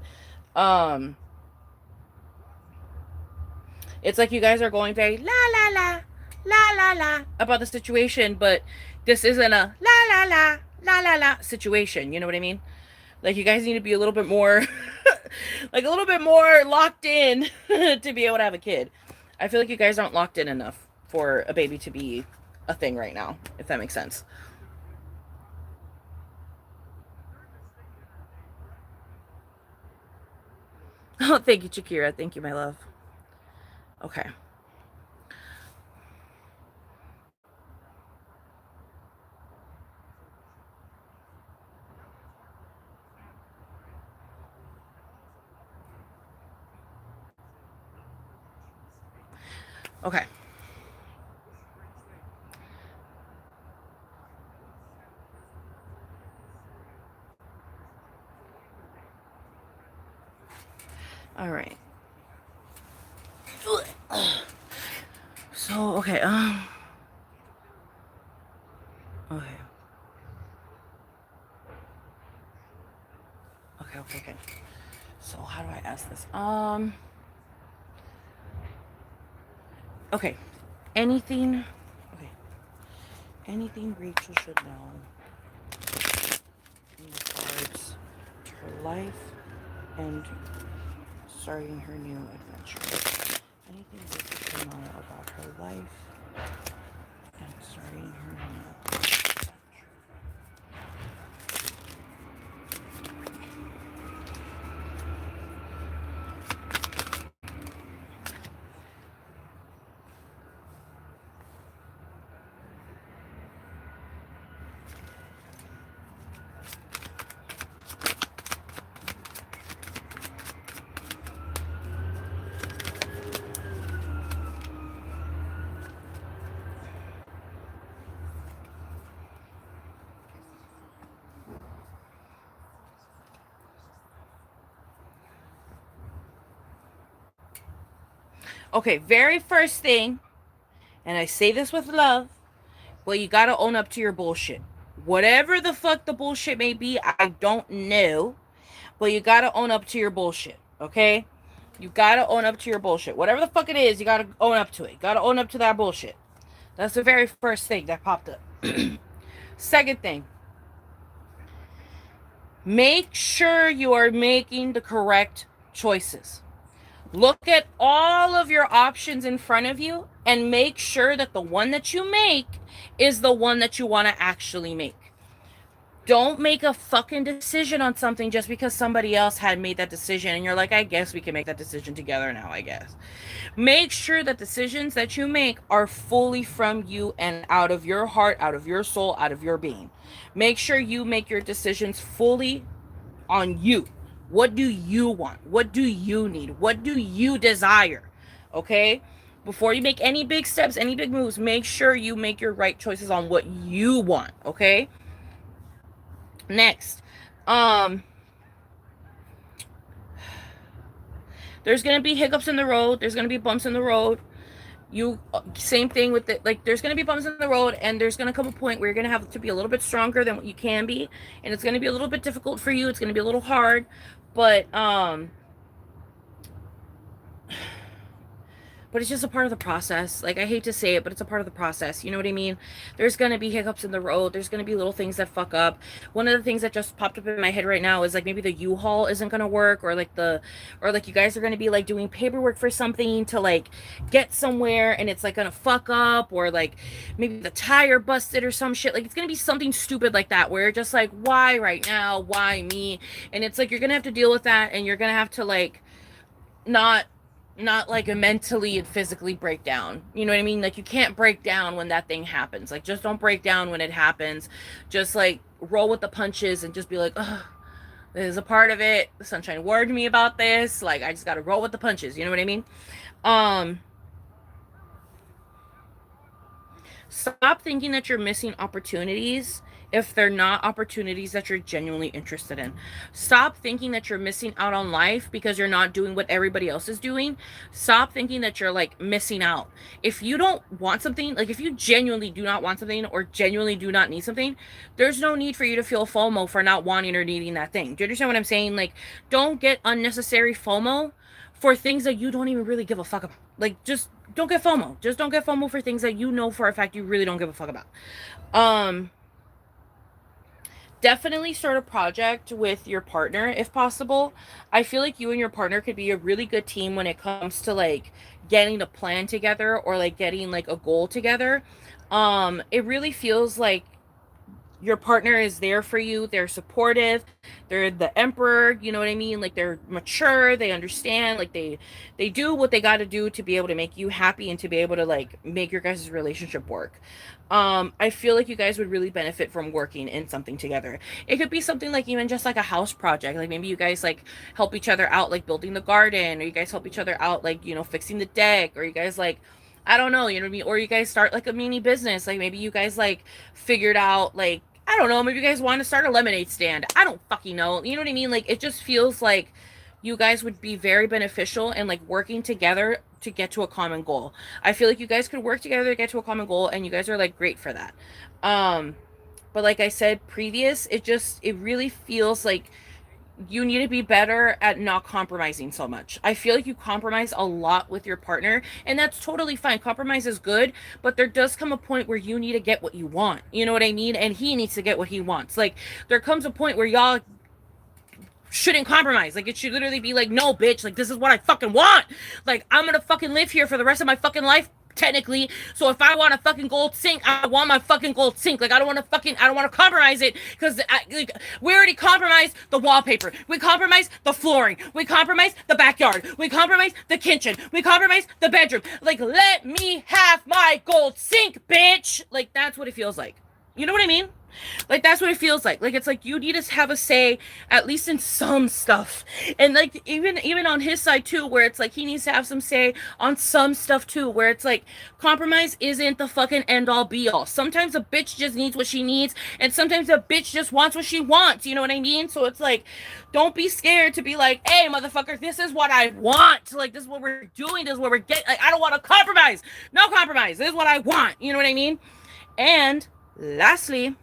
Um it's like you guys are going very la about the situation, but this isn't a la situation, you know what I mean? Like you guys need to be a little bit more like a little bit more locked in to be able to have a kid. I feel like you guys aren't locked in enough for a baby to be a thing right now, if that makes sense. Oh, thank you, Shakira. Thank you, my love. Okay. Okay. All right. So, okay. Okay. Okay. So, how do I ask this? Okay. Anything. Okay. Anything Rachel should know in regards to her life and starting her new adventure. Anything Rachel should know about her life and starting her new adventure. Okay, very first thing, and I say this with love, well, you gotta own up to your bullshit. Whatever the fuck the bullshit may be, I don't know, but you gotta own up to your bullshit, okay? You gotta own up to your bullshit. Whatever the fuck it is, you gotta own up to it. You gotta own up to that bullshit. That's the very first thing that popped up. Second thing, Make sure you are making the correct choices. Look at all of your options in front of you and make sure that the one that you make is the one that you want to actually make. Don't make a fucking decision on something just because somebody else had made that decision and you're like, I guess we can make that decision together now, I guess. Make sure that decisions that you make are fully from you and out of your heart, out of your soul, out of your being. Make sure you make your decisions fully on you. What do you want? What do you need? What do you desire? Okay? Before you make any big steps, any big moves, make sure you make your right choices on what you want. Okay? Next, um, there's gonna be hiccups in the road. There's gonna be bumps in the road. You same thing with it. Like there's gonna be bumps in the road, and there's gonna come a point where you're gonna have to be a little bit stronger than what you can be, and it's gonna be a little bit difficult for you. It's gonna be a little hard, but it's just a part of the process. Like, I hate to say it, but it's a part of the process. You know what I mean? There's going to be hiccups in the road. There's going to be little things that fuck up. One of the things that just popped up in my head right now is like maybe the U-Haul isn't going to work, or like you guys are going to be like doing paperwork for something to like get somewhere and it's like going to fuck up, or like maybe the tire busted or some shit. Like, it's going to be something stupid like that where you're just like, why right now? Why me? And it's like, you're going to have to deal with that, and you're going to have to like, not like mentally and physically break down. You know what I mean? Like, you can't break down when that thing happens. Like, just don't break down when it happens. Just like roll with the punches and just be like, ugh, this is a part of it. Sunshine warned me about this. Like, I just gotta roll with the punches. You know what I mean? um Stop thinking that you're missing opportunities if they're not opportunities that you're genuinely interested in. Stop thinking that you're missing out on life because you're not doing what everybody else is doing. Stop thinking that you're like missing out. If you don't want something, like if you genuinely do not want something or genuinely do not need something, there's no need for you to feel FOMO for not wanting or needing that thing. Do you understand what I'm saying? Like, don't get unnecessary FOMO for things that you don't even really give a fuck about. Like, just don't get FOMO. Just don't get FOMO for things that you know for a fact you really don't give a fuck about. Um, Definitely start a project with your partner if possible. I feel like you and your partner could be a really good team when it comes to like getting a plan together or like getting like a goal together. It really feels like your partner is there for you. They're supportive. They're the emperor. You know what I mean? Like, they're mature. They understand. Like, they do what they got to do to be able to make you happy and to be able to like make your guys' relationship work. I feel like you guys would really benefit from working in something together. It could be something like even just like a house project. Like, maybe you guys like help each other out, like building the garden, or you guys help each other out, like, you know, fixing the deck, or you guys like, I don't know, you know what I mean? Or you guys start like a mini business. Like, maybe you guys like figured out like, I don't know, maybe you guys want to start a lemonade stand. I don't fucking know. You know what I mean? Like, it just feels like you guys would be very beneficial and like working together to get to a common goal. I feel like you guys could work together to get to a common goal, and you guys are like great for that. Um but like I said previous, it really feels like you need to be better at not compromising so much. I feel like you compromise a lot with your partner, and that's totally fine. Compromise is good, but there does come a point where you need to get what you want. You know what I mean? And he needs to get what he wants. Like, there comes a point where y'all shouldn't compromise. Like, it should literally be like, no, bitch, like, this is what I fucking want. Like, I'm gonna fucking live here for the rest of my fucking life, technically. So if I want a fucking gold sink, I want my fucking gold sink. Like, I don't want to compromise it, because like, we already compromised the wallpaper. We compromised the flooring. We compromised the backyard. We compromised the kitchen. We compromised the bedroom. Like, let me have my gold sink, bitch. Like, that's what it feels like. You know what I mean? Like, that's what it feels like. Like, it's like you need to have a say at least in some stuff. And like, even on his side too, where it's like he needs to have some say on some stuff too, where it's like compromise isn't the fucking end all be all. Sometimes a bitch just needs what she needs, and sometimes a bitch just wants what she wants. You know what I mean? So it's like, don't be scared to be like, hey, motherfucker, this is what I want. Like, this is what we're doing. This is what we're getting. Like, I don't want to compromise. No compromise. This is what I want. You know what I mean? And lastly,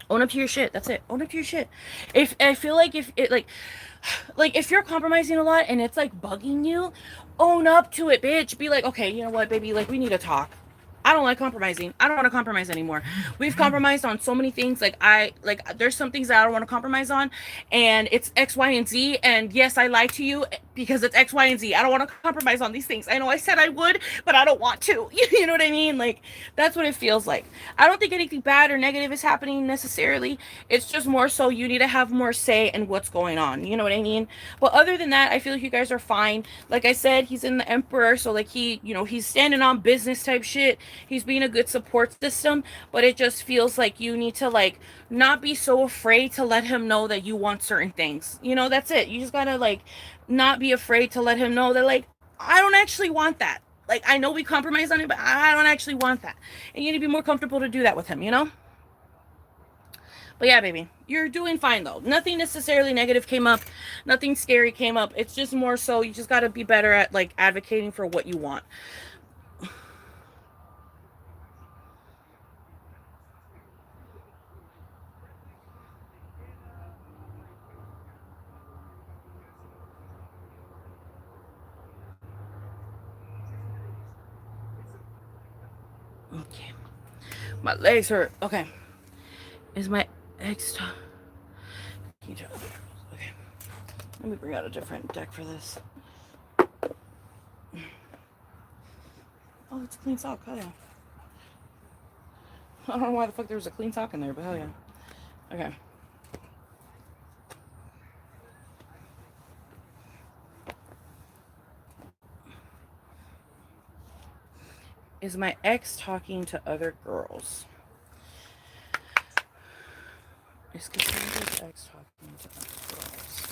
own up to your shit. That's it. Own up to your shit. If I feel like if it like if you're compromising a lot and it's like bugging you, own up to it, bitch. Be like, okay, you know what, baby, like, we need to talk. I don't like compromising. I don't want to compromise anymore. We've compromised on so many things. There's some things that I don't want to compromise on, and it's X, Y, and Z. And yes, I lied to you because it's X, Y, and Z. I don't want to compromise on these things. I know I said I would, but I don't want to. You know what I mean? Like, that's what it feels like. I don't think anything bad or negative is happening necessarily. It's just more so you need to have more say in what's going on. You know what I mean? But other than that, I feel like you guys are fine. Like I said, he's in the Emperor, so like he's standing on business type shit. He's being a good support system, but it just feels like you need to like not be so afraid to let him know that you want certain things. That's it. You just gotta like not be afraid to let him know that like I don't actually want that. Like I know we compromise on it, but I don't actually want that. And you need to be more comfortable to do that with him. But yeah, baby, you're doing fine though. Nothing necessarily negative came up. Nothing scary came up. It's just more so you just got to be better at like advocating for what you want. Okay. My legs hurt. Okay. Is my ex. Okay. Let me bring out a different deck for this. Oh, it's a clean sock. Hell yeah. I don't know why the fuck there was a clean sock in there, but hell yeah. Okay. Is my ex talking to other girls? Is Cassandra's ex talking to other girls?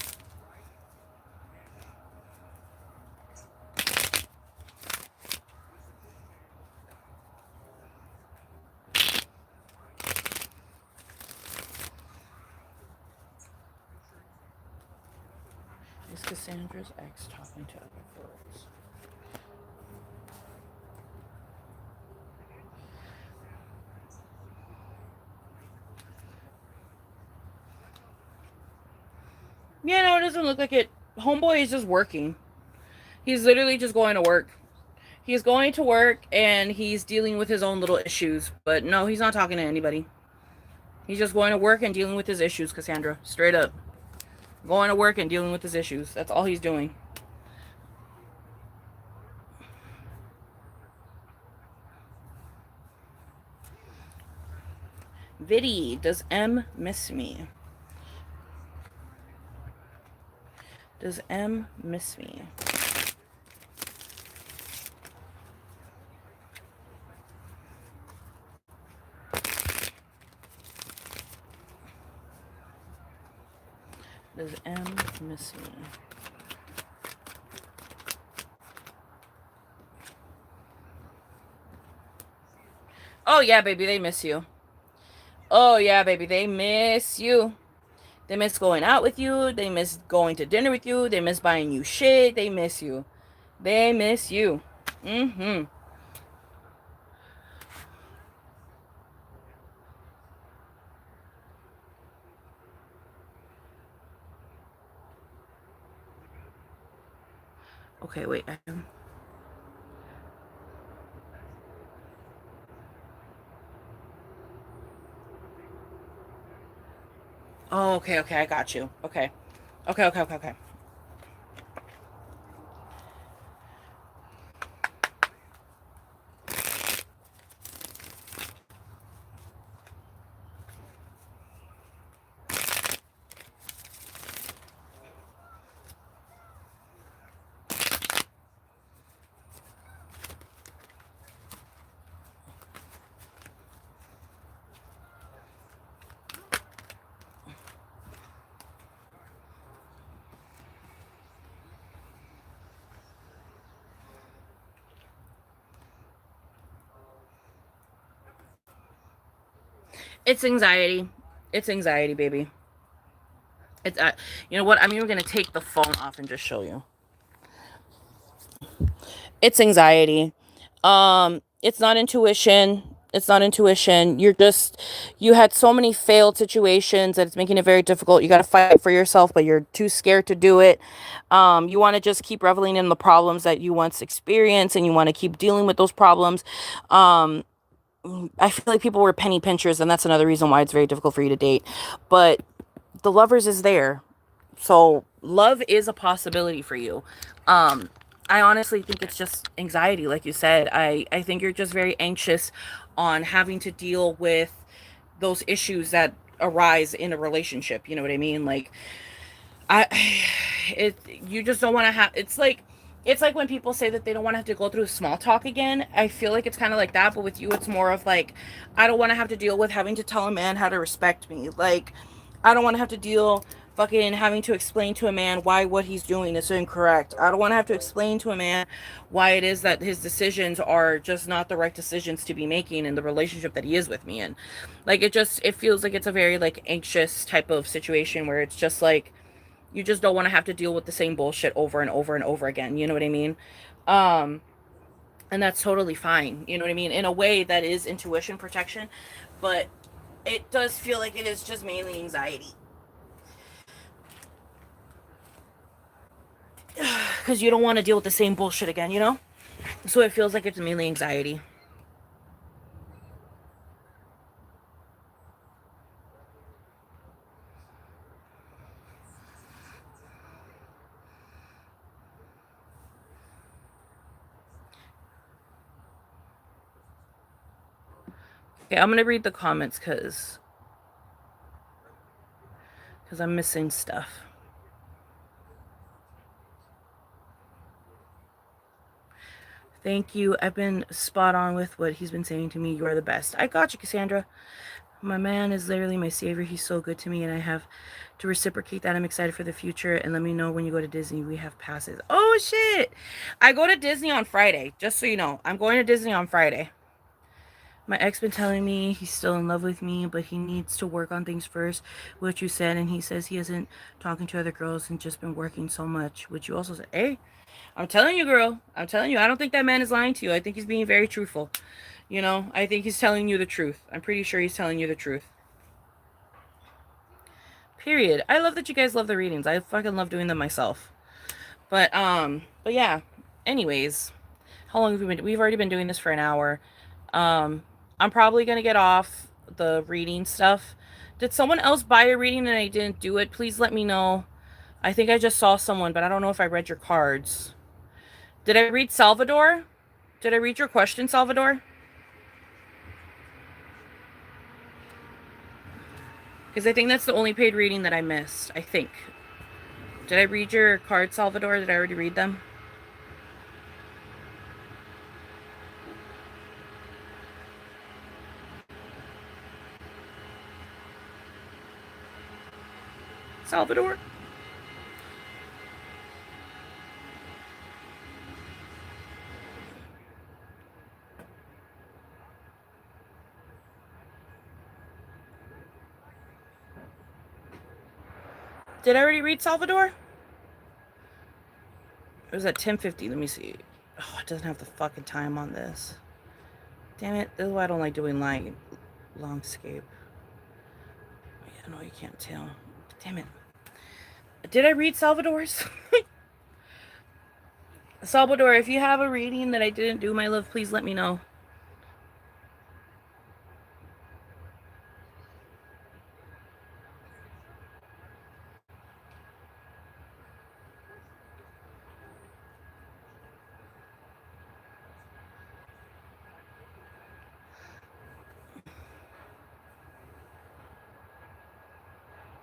Is Cassandra's ex talking to other girls? Yeah, no, it doesn't look like it. Homeboy is just working. He's literally just going to work. He's going to work and he's dealing with his own little issues. But no, he's not talking to anybody. He's just going to work and dealing with his issues, Cassandra. Straight up. Going to work and dealing with his issues. That's all he's doing. Viddy, does M miss me? Does M miss me? Does M miss me? Oh, yeah, baby, they miss you. Oh, yeah, baby, they miss you. They miss going out with you. They miss going to dinner with you. They miss buying you shit. They miss you. They miss you. Mm-hmm. Okay, wait. Oh, okay, okay, I got you. Okay. Okay, okay, okay, okay. It's anxiety. It's anxiety, baby. It's you know what? I'm even gonna take the phone off and just show you. It's anxiety. It's not intuition. It's not intuition. You had so many failed situations that it's making it very difficult. You got to fight for yourself, but you're too scared to do it. You want to just keep reveling in the problems that you once experienced, and you want to keep dealing with those problems. Um, I feel like people were penny pinchers, and that's another reason why it's very difficult for you to date. But the lovers is there. So love is a possibility for you. Um, I honestly think it's just anxiety, like you said. I think you're just very anxious on having to deal with those issues that arise in a relationship. You know what I mean? Like I it you just don't want to have it's like when people say that they don't want to have to go through small talk again. I feel like it's kind of like that, but with you it's more of like I don't want to have to deal with having to tell a man how to respect me. Like I don't want to have to deal fucking having to explain to a man why what he's doing is incorrect. I don't want to have to explain to a man why it is that his decisions are just not the right decisions to be making in the relationship that he is with me in. Like it feels like it's a very like anxious type of situation where it's just like you just don't want to have to deal with the same bullshit over and over and over again. You know what I mean? Um, and that's totally fine. You know what I mean? In a way that is intuition protection, but it does feel like it is just mainly anxiety. Because you don't want to deal with the same bullshit again, you know? So it feels like it's mainly anxiety. Okay, I'm going to read the comments because I'm missing stuff. Thank you. I've been spot on with what he's been saying to me. You are the best. I got you, Cassandra. My man is literally my savior. He's so good to me, and I have to reciprocate that. I'm excited for the future, and let me know when you go to Disney. We have passes. Oh, shit. I go to Disney on Friday, just so you know. I'm going to Disney on Friday. My ex been telling me he's still in love with me, but he needs to work on things first, what you said, and he says he isn't talking to other girls and just been working so much, which you also said. Hey, I'm telling you, girl. I'm telling you, I don't think that man is lying to you. I think he's being very truthful. You know, I think he's telling you the truth. I'm pretty sure he's telling you the truth. Period. I love that you guys love the readings. I fucking love doing them myself. But yeah. Anyways, how long have we been? We've already been doing this for an hour. Um, I'm probably gonna get off the reading stuff. Did someone else buy a reading and I didn't do it? Please let me know. I think I just saw someone, but I don't know if I read your cards. Did I read Salvador? Did I read your question, Salvador? Because I think that's the only paid reading that I missed. I think. Did I read your cards, Salvador? Did I already read them? Salvador? Did I already read Salvador? It was at 10:50. Let me see. Oh, it doesn't have the fucking time on this. Damn it. This is why I don't like doing longscape. Yeah, no, you can't tell. Damn it. Did I read Salvador's? Salvador, if you have a reading that I didn't do, my love, please let me know.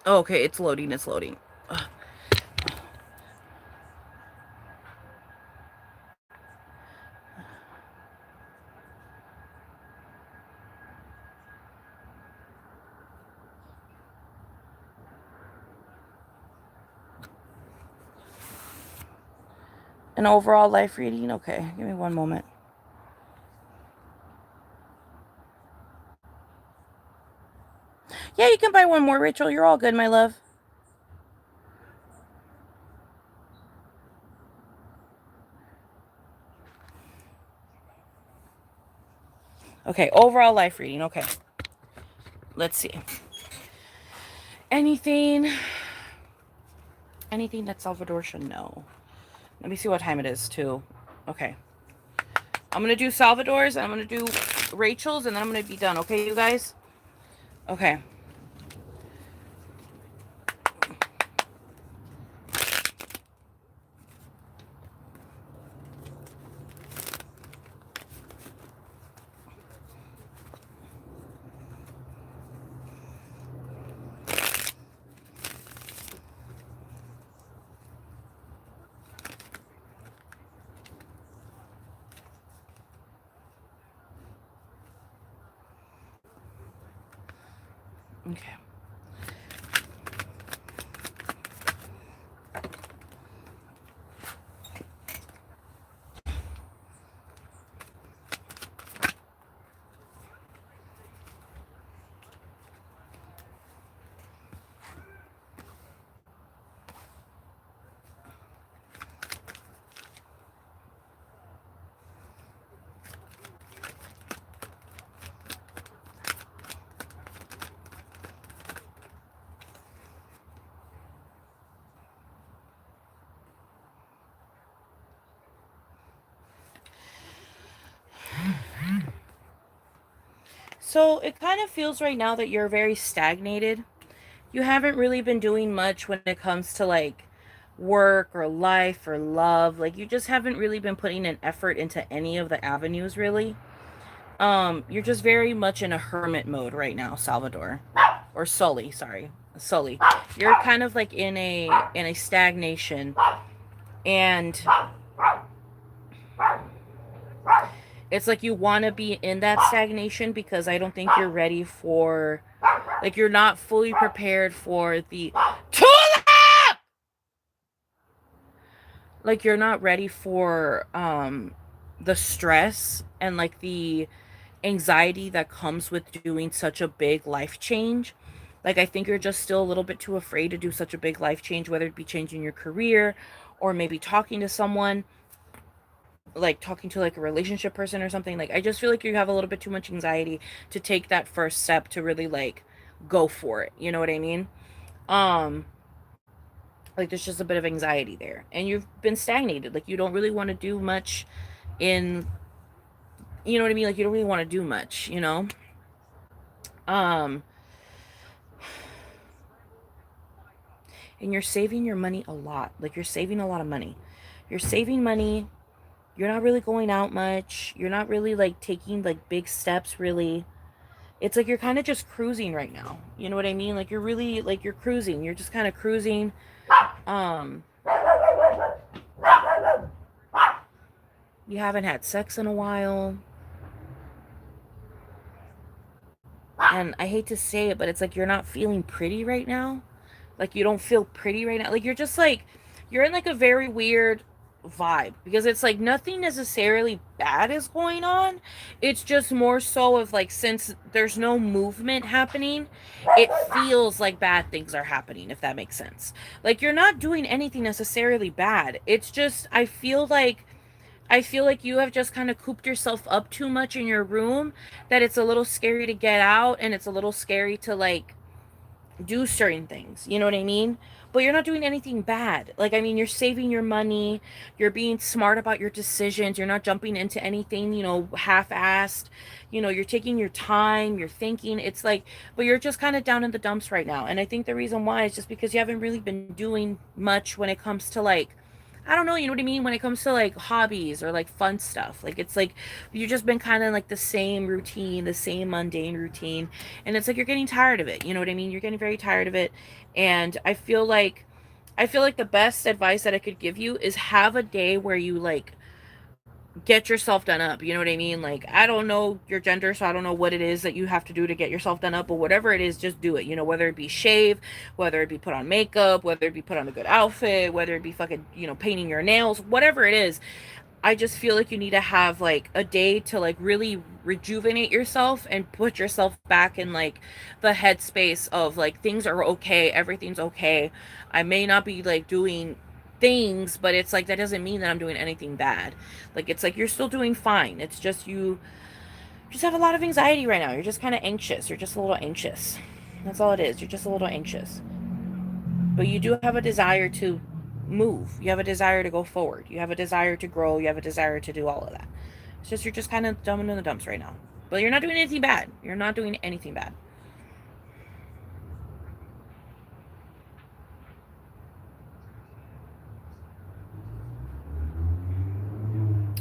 Oh, okay, it's loading. It's loading. Ugh. An overall life reading? Okay, give me one moment. Yeah, you can buy one more, Rachel. You're all good, my love. Okay, overall life reading. Okay, let's see. Anything, anything that Salvador should know. Let me see what time it is too. Okay, I'm gonna do Salvador's and I'm gonna do Rachel's and then I'm gonna be done. Okay, you guys. Okay. Okay. So it kind of feels right now that you're very stagnated. You haven't really been doing much when it comes to like work or life or love. Like you just haven't really been putting an effort into any of the avenues really. You're just very much in a hermit mode right now, Salvador. Or Sully, sorry. Sully. You're kind of like in a stagnation and it's like you want to be in that stagnation because I don't think you're ready for like you're not fully prepared for the tulip. Like you're not ready for the stress and like the anxiety that comes with doing such a big life change. Like I think you're just still a little bit too afraid to do such a big life change, whether it be changing your career or maybe talking to someone, like talking to like a relationship person or something. Like I just feel like you have a little bit too much anxiety to take that first step to really like go for it. You know what I mean? Um like there's just a bit of anxiety there. And you've been stagnated. Like you don't really want to do much in you know what I mean? Like you don't really want to do much, you know? Um and you're saving your money a lot. Like you're saving a lot of money. You're saving money. You're not really going out much. You're not really like taking like big steps really. It's like you're kind of just cruising right now. You know what I mean? Like you're really like you're cruising. You're just kind of cruising. Um you haven't had sex in a while. And I hate to say it, but it's like you're not feeling pretty right now. Like you don't feel pretty right now. Like you're just like you're in like a very weird vibe because it's like nothing necessarily bad is going on. It's just more so of like since there's no movement happening, it feels like bad things are happening if that makes sense. Like you're not doing anything necessarily bad. It's just I feel like you have just kind of cooped yourself up too much in your room that it's a little scary to get out and it's a little scary to like do certain things. You know what I mean? But you're not doing anything bad. Like, I mean, you're saving your money. You're being smart about your decisions. You're not jumping into anything, half assed. You're taking your time. You're thinking. It's like, but you're just kind of down in the dumps right now. And I think the reason why is just because you haven't really been doing much when it comes to like, I don't know, you know what I mean? When it comes to like hobbies or like fun stuff. Like it's like you've just been kind of like the same routine, the same mundane routine. And it's like you're getting tired of it. You know what I mean? You're getting very tired of it. And I feel like the best advice that I could give you is have a day where you like get yourself done up. You know what I mean? Like, I don't know your gender, so I don't know what it is that you have to do to get yourself done up, but whatever it is, just do it. Whether it be shave, whether it be put on makeup, whether it be put on a good outfit, whether it be fucking, painting your nails, whatever it is. I just feel like you need to have like a day to like really rejuvenate yourself and put yourself back in like the headspace of like things are okay, everything's okay. I may not be like doing things, but it's like that doesn't mean that I'm doing anything bad. Like it's like you're still doing fine. It's just just have a lot of anxiety right now. You're just kind of anxious. You're just a little anxious. That's all it is. You're just a little anxious. But you do have a desire to move. You have a desire to go forward. You have a desire to grow. You have a desire to do all of that. It's just you're just kind of dumbing in the dumps right now. But you're not doing anything bad. You're not doing anything bad.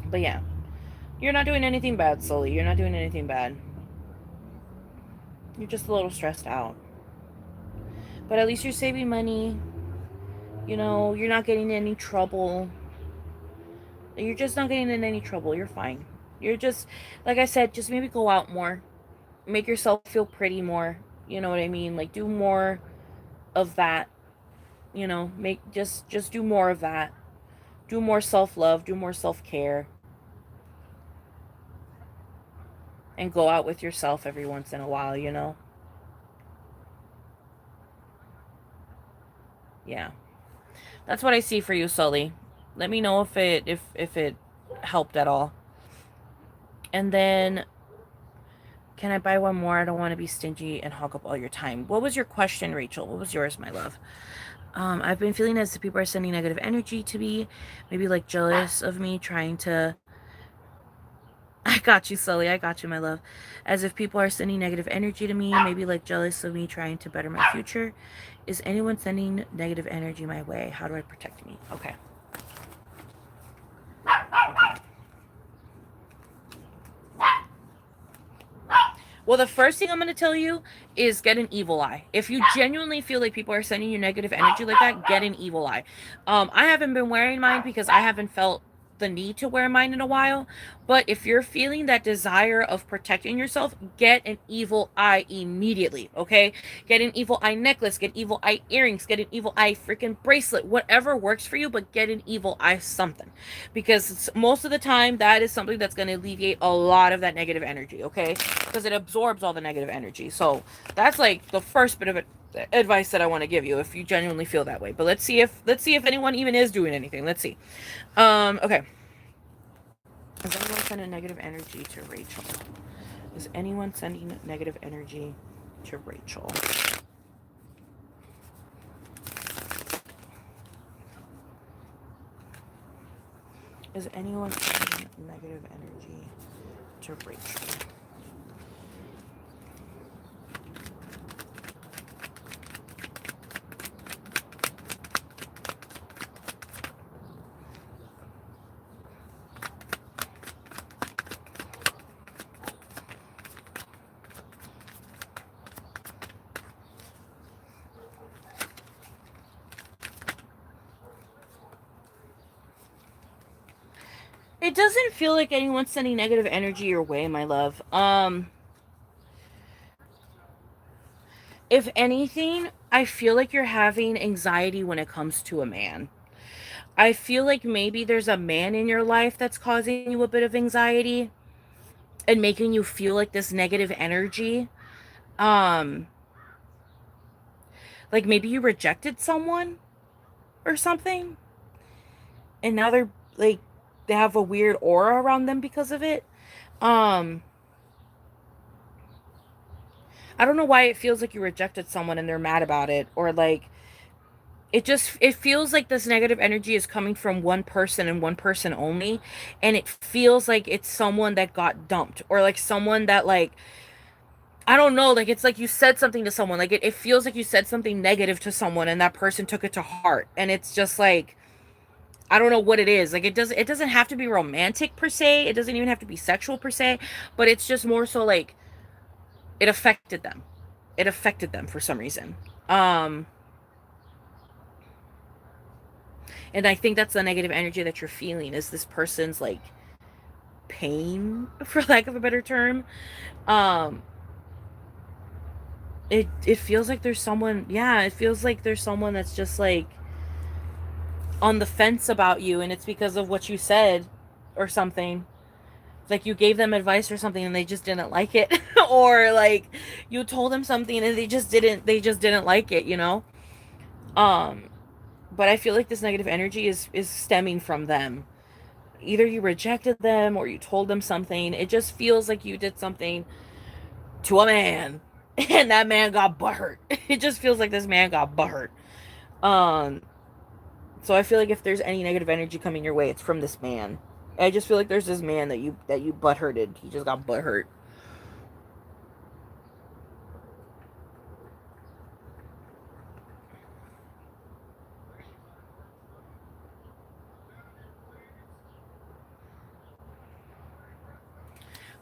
But yeah, you're not doing anything bad, Sully. You're not doing anything bad. You're just a little stressed out. But at least you're saving money. You know, you're not getting in any trouble. You're just not getting in any trouble. You're fine. You're just, like I said, just maybe go out more. Make yourself feel pretty more. You know what I mean? Like do more of that. You know, make just do more of that. Do more self-love, do more self-care, and go out with yourself every once in a while, you know? Yeah. That's what I see for you, Sully. Let me know if it helped at all. And then can I buy one more? I don't want to be stingy and hog up all your time. What was your question, Rachel? What was yours, my love? I've been feeling as if people are sending negative energy to me, maybe like jealous of me, trying to. I got you, Sully. I got you, my love. As if people are sending negative energy to me, maybe like jealous of me, trying to better my future. Is anyone sending negative energy my way? How do I protect me? Okay. Well, the first thing I'm going to tell you is get an evil eye. If you genuinely feel like people are sending you negative energy like that, get an evil eye. I haven't been wearing mine because I haven't felt the need to wear mine in a while. But if you're feeling that desire of protecting yourself, get an evil eye immediately, okay? Get an evil eye necklace, get evil eye earrings, get an evil eye freaking bracelet, whatever works for you, but get an evil eye something. Because most of the time, that is something that's going to alleviate a lot of that negative energy, okay? Because it absorbs all the negative energy. So that's like the first bit of advice that I want to give you if you genuinely feel that way. But let's see if anyone even is doing anything. Let's see. Okay. Is anyone sending negative energy to Rachel? Is anyone sending negative energy to Rachel? Is anyone sending negative energy to Rachel? It doesn't feel like anyone's sending negative energy your way, my love. If anything, I feel like you're having anxiety when it comes to a man. I feel like maybe there's a man in your life that's causing you a bit of anxiety and making you feel like this negative energy. Um, like maybe you rejected someone or something, and now they're like they have a weird aura around them because of it. Um, I don't know why it feels like you rejected someone and they're mad about it, or like it feels like this negative energy is coming from one person and one person only, and it feels like it's someone that got dumped, or like someone that like I don't know, like it's like you said something to someone, like it feels like you said something negative to someone and that person took it to heart, and it's just like I don't know what it is. Like it doesn't have to be romantic per se. It doesn't even have to be sexual per se, but it's just more so like it affected them. It affected them for some reason. Um and I think that's the negative energy that you're feeling is this person's like pain for lack of a better term. Um it feels like there's someone, yeah, it feels like there's someone that's just like on the fence about you, and it's because of what you said or something. Like you gave them advice or something and they just didn't like it or like you told them something and they just didn't like it, you know. um but I feel like this negative energy is stemming from them, Either you rejected them or you told them something. It just feels like you did something to a man and that man got butthurt. It just feels like this man got butthurt. Um, so I feel like if there's any negative energy coming your way, it's from this man. I just feel like there's this man that you butthurted. He just got butthurt.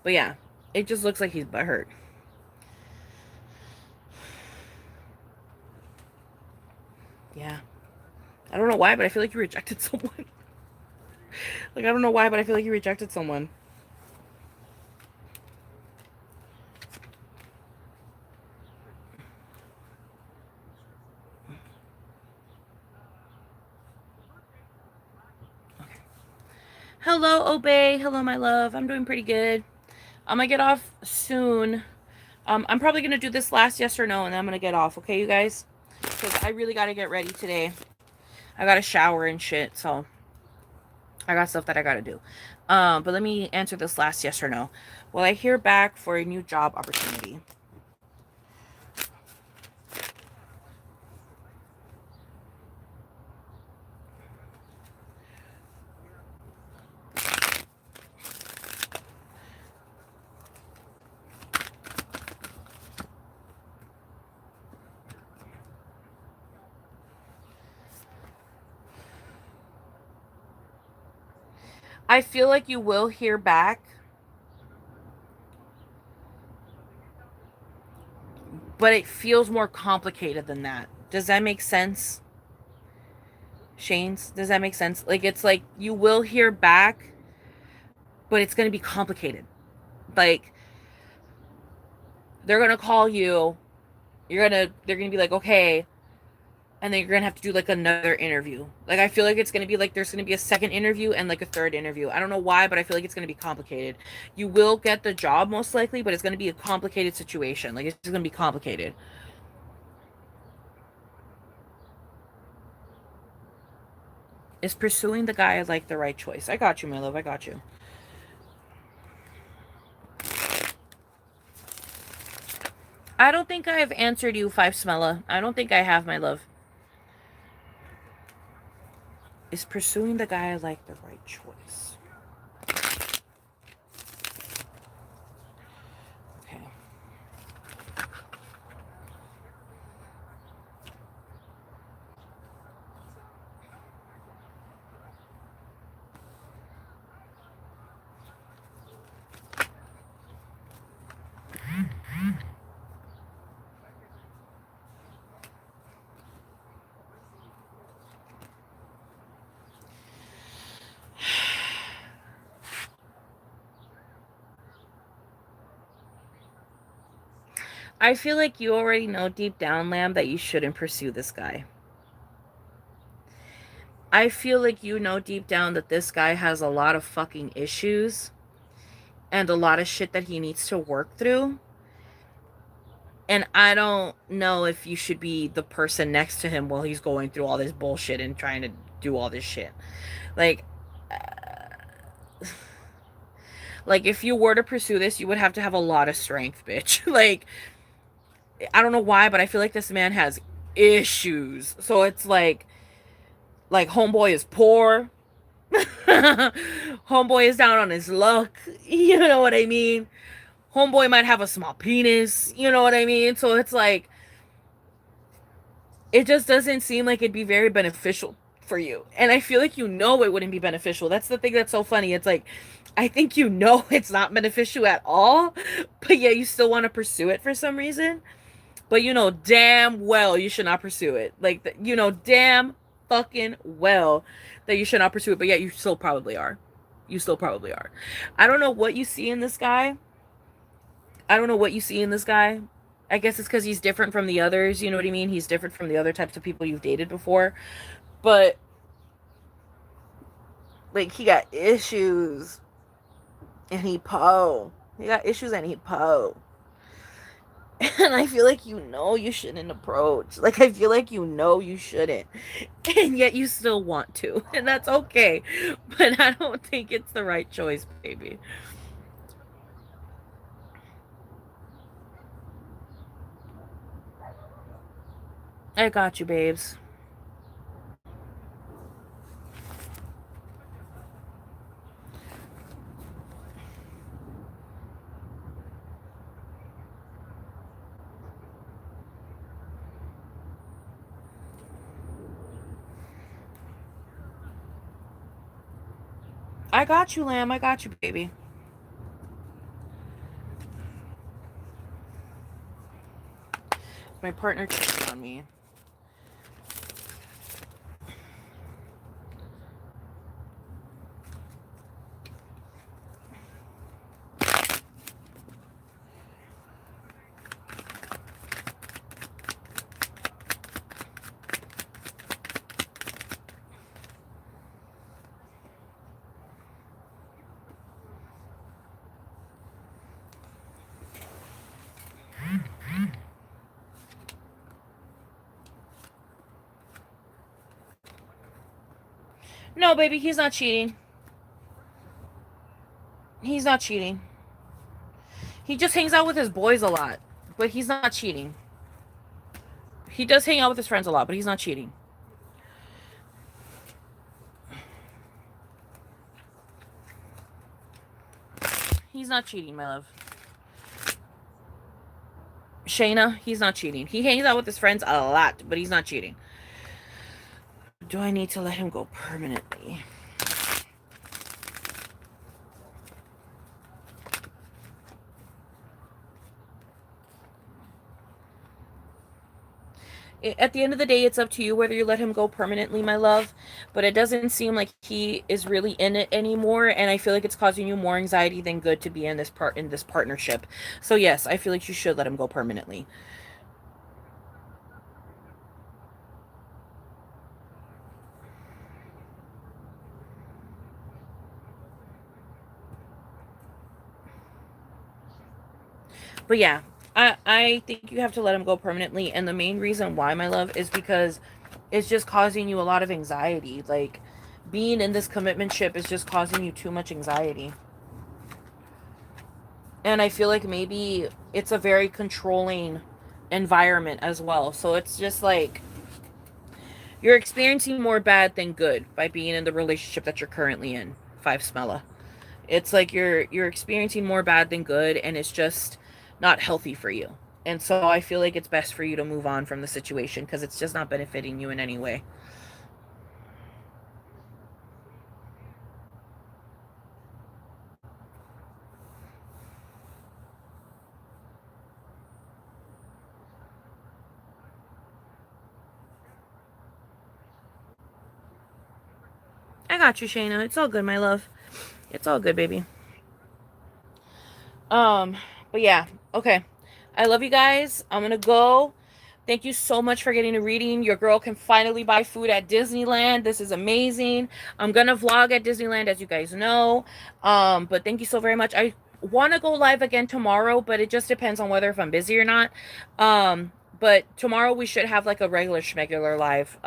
But yeah, it just looks like he's butthurt. Yeah. I don't know why, but I feel like you rejected someone. Like, I don't know why, but I feel like you rejected someone. Okay. Hello, Obey. Hello, my love. I'm doing pretty good. I'm gonna get off soon. I'm probably gonna do this last yes or no, and then I'm gonna get off. Okay, you guys? Because I really gotta get ready today. I gotta shower and shit, so I got stuff that I gotta do. But let me answer this last yes or no. Will I hear back for a new job opportunity? I feel like you will hear back, but it feels more complicated than that. Does that make sense? Shane's, does that make sense? Like, it's like you will hear back, but it's going to be complicated. Like, they're going to call you, they're going to be like, okay, and then you're going to have to do like another interview. Like, I feel like it's going to be like there's going to be a second interview and like a third interview. I don't know why, but I feel like it's going to be complicated. You will get the job most likely, but it's going to be a complicated situation. Like, it's going to be complicated. Is pursuing the guy like the right choice? I got you, my love. I got you. I don't think I have answered you, Five Smella. I don't think I have, my love. Is pursuing the guy like the right choice? Okay. I feel like you already know deep down, Lamb, that you shouldn't pursue this guy. I feel like you know deep down that this guy has a lot of fucking issues and a lot of shit that he needs to work through. And I don't know if you should be the person next to him while he's going through all this bullshit and trying to do all this shit. Like, like if you were to pursue this, you would have to have a lot of strength, bitch. Like, I don't know why, but I feel like this man has issues. So it's like homeboy is poor. Homeboy is down on his luck. You know what I mean? Homeboy might have a small penis. You know what I mean? So it's like it just doesn't seem like it'd be very beneficial for you. And I feel like you know it wouldn't be beneficial. That's the thing that's so funny. It's like I think you know it's not beneficial at all, but yeah, you still want to pursue it for some reason. But you know damn well you should not pursue it. Like, you know damn fucking well that you should not pursue it, but yet you still probably are. You still probably are. I don't know what you see in this guy. I don't know what you see in this guy. I guess it's because he's different from the others. You know what I mean? He's different from the other types of people you've dated before. But, like, he got issues. And he got issues and he And I feel like you shouldn't approach. Like I feel like you shouldn't. And yet you still want to. And that's okay. But I don't think it's the right choice, baby. I got you, babes. I got you, lamb. I got you, baby. My partner checked on me. No, baby, he's not cheating. He's not cheating. He just hangs out with his boys a lot. But he's not cheating. He does hang out with his friends a lot, but he's not cheating. He's not cheating, my love. Shayna, he's not cheating. He hangs out with his friends a lot, but he's not cheating. Do I need to let him go permanently? At the end of the day, it's up to you whether you let him go permanently, my love. But it doesn't seem like he is really in it anymore, and I feel like it's causing you more anxiety than good to be in this partnership. So yes, I feel like you should let him go permanently. But yeah, I think you have to let him go permanently, and the main reason why, my love, is because it's just causing you a lot of anxiety. Like being in this commitment ship is just causing you too much anxiety. And I feel like maybe it's a very controlling environment as well. So it's just like you're experiencing more bad than good by being in the relationship that you're currently in. Five Smella. It's like you're experiencing more bad than good, and it's just not healthy for you. And so I feel like it's best for you to move on from the situation because it's just not benefiting you in any way. I got you, Shayna. It's all good, my love. It's all good, baby. Um, but yeah, okay. I love you guys. I'm gonna go. Thank you so much for getting a reading. Your girl can finally buy food at Disneyland. This is amazing. I'm gonna vlog at Disneyland, as you guys know. But thank you so very much. I want to go live again tomorrow, but it just depends on whether if I'm busy or not. But tomorrow we should have like a regular schmegular live.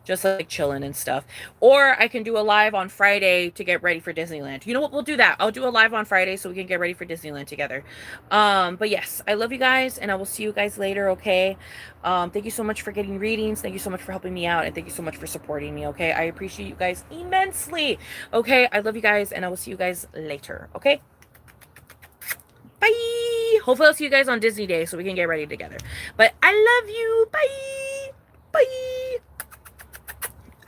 Just like chilling and stuff. Or I can do a live on Friday to get ready for Disneyland. You know what? We'll do that. I'll do a live on Friday so we can get ready for Disneyland together. But yes, I love you guys, and I will see you guys later, okay? Thank you so much for getting readings. Thank you so much for helping me out, and thank you so much for supporting me, okay? I appreciate you guys immensely. Okay, I love you guys, and I will see you guys later, okay? Bye. Hopefully I'll see you guys on Disney Day so we can get ready together. But I love you. Bye. Bye.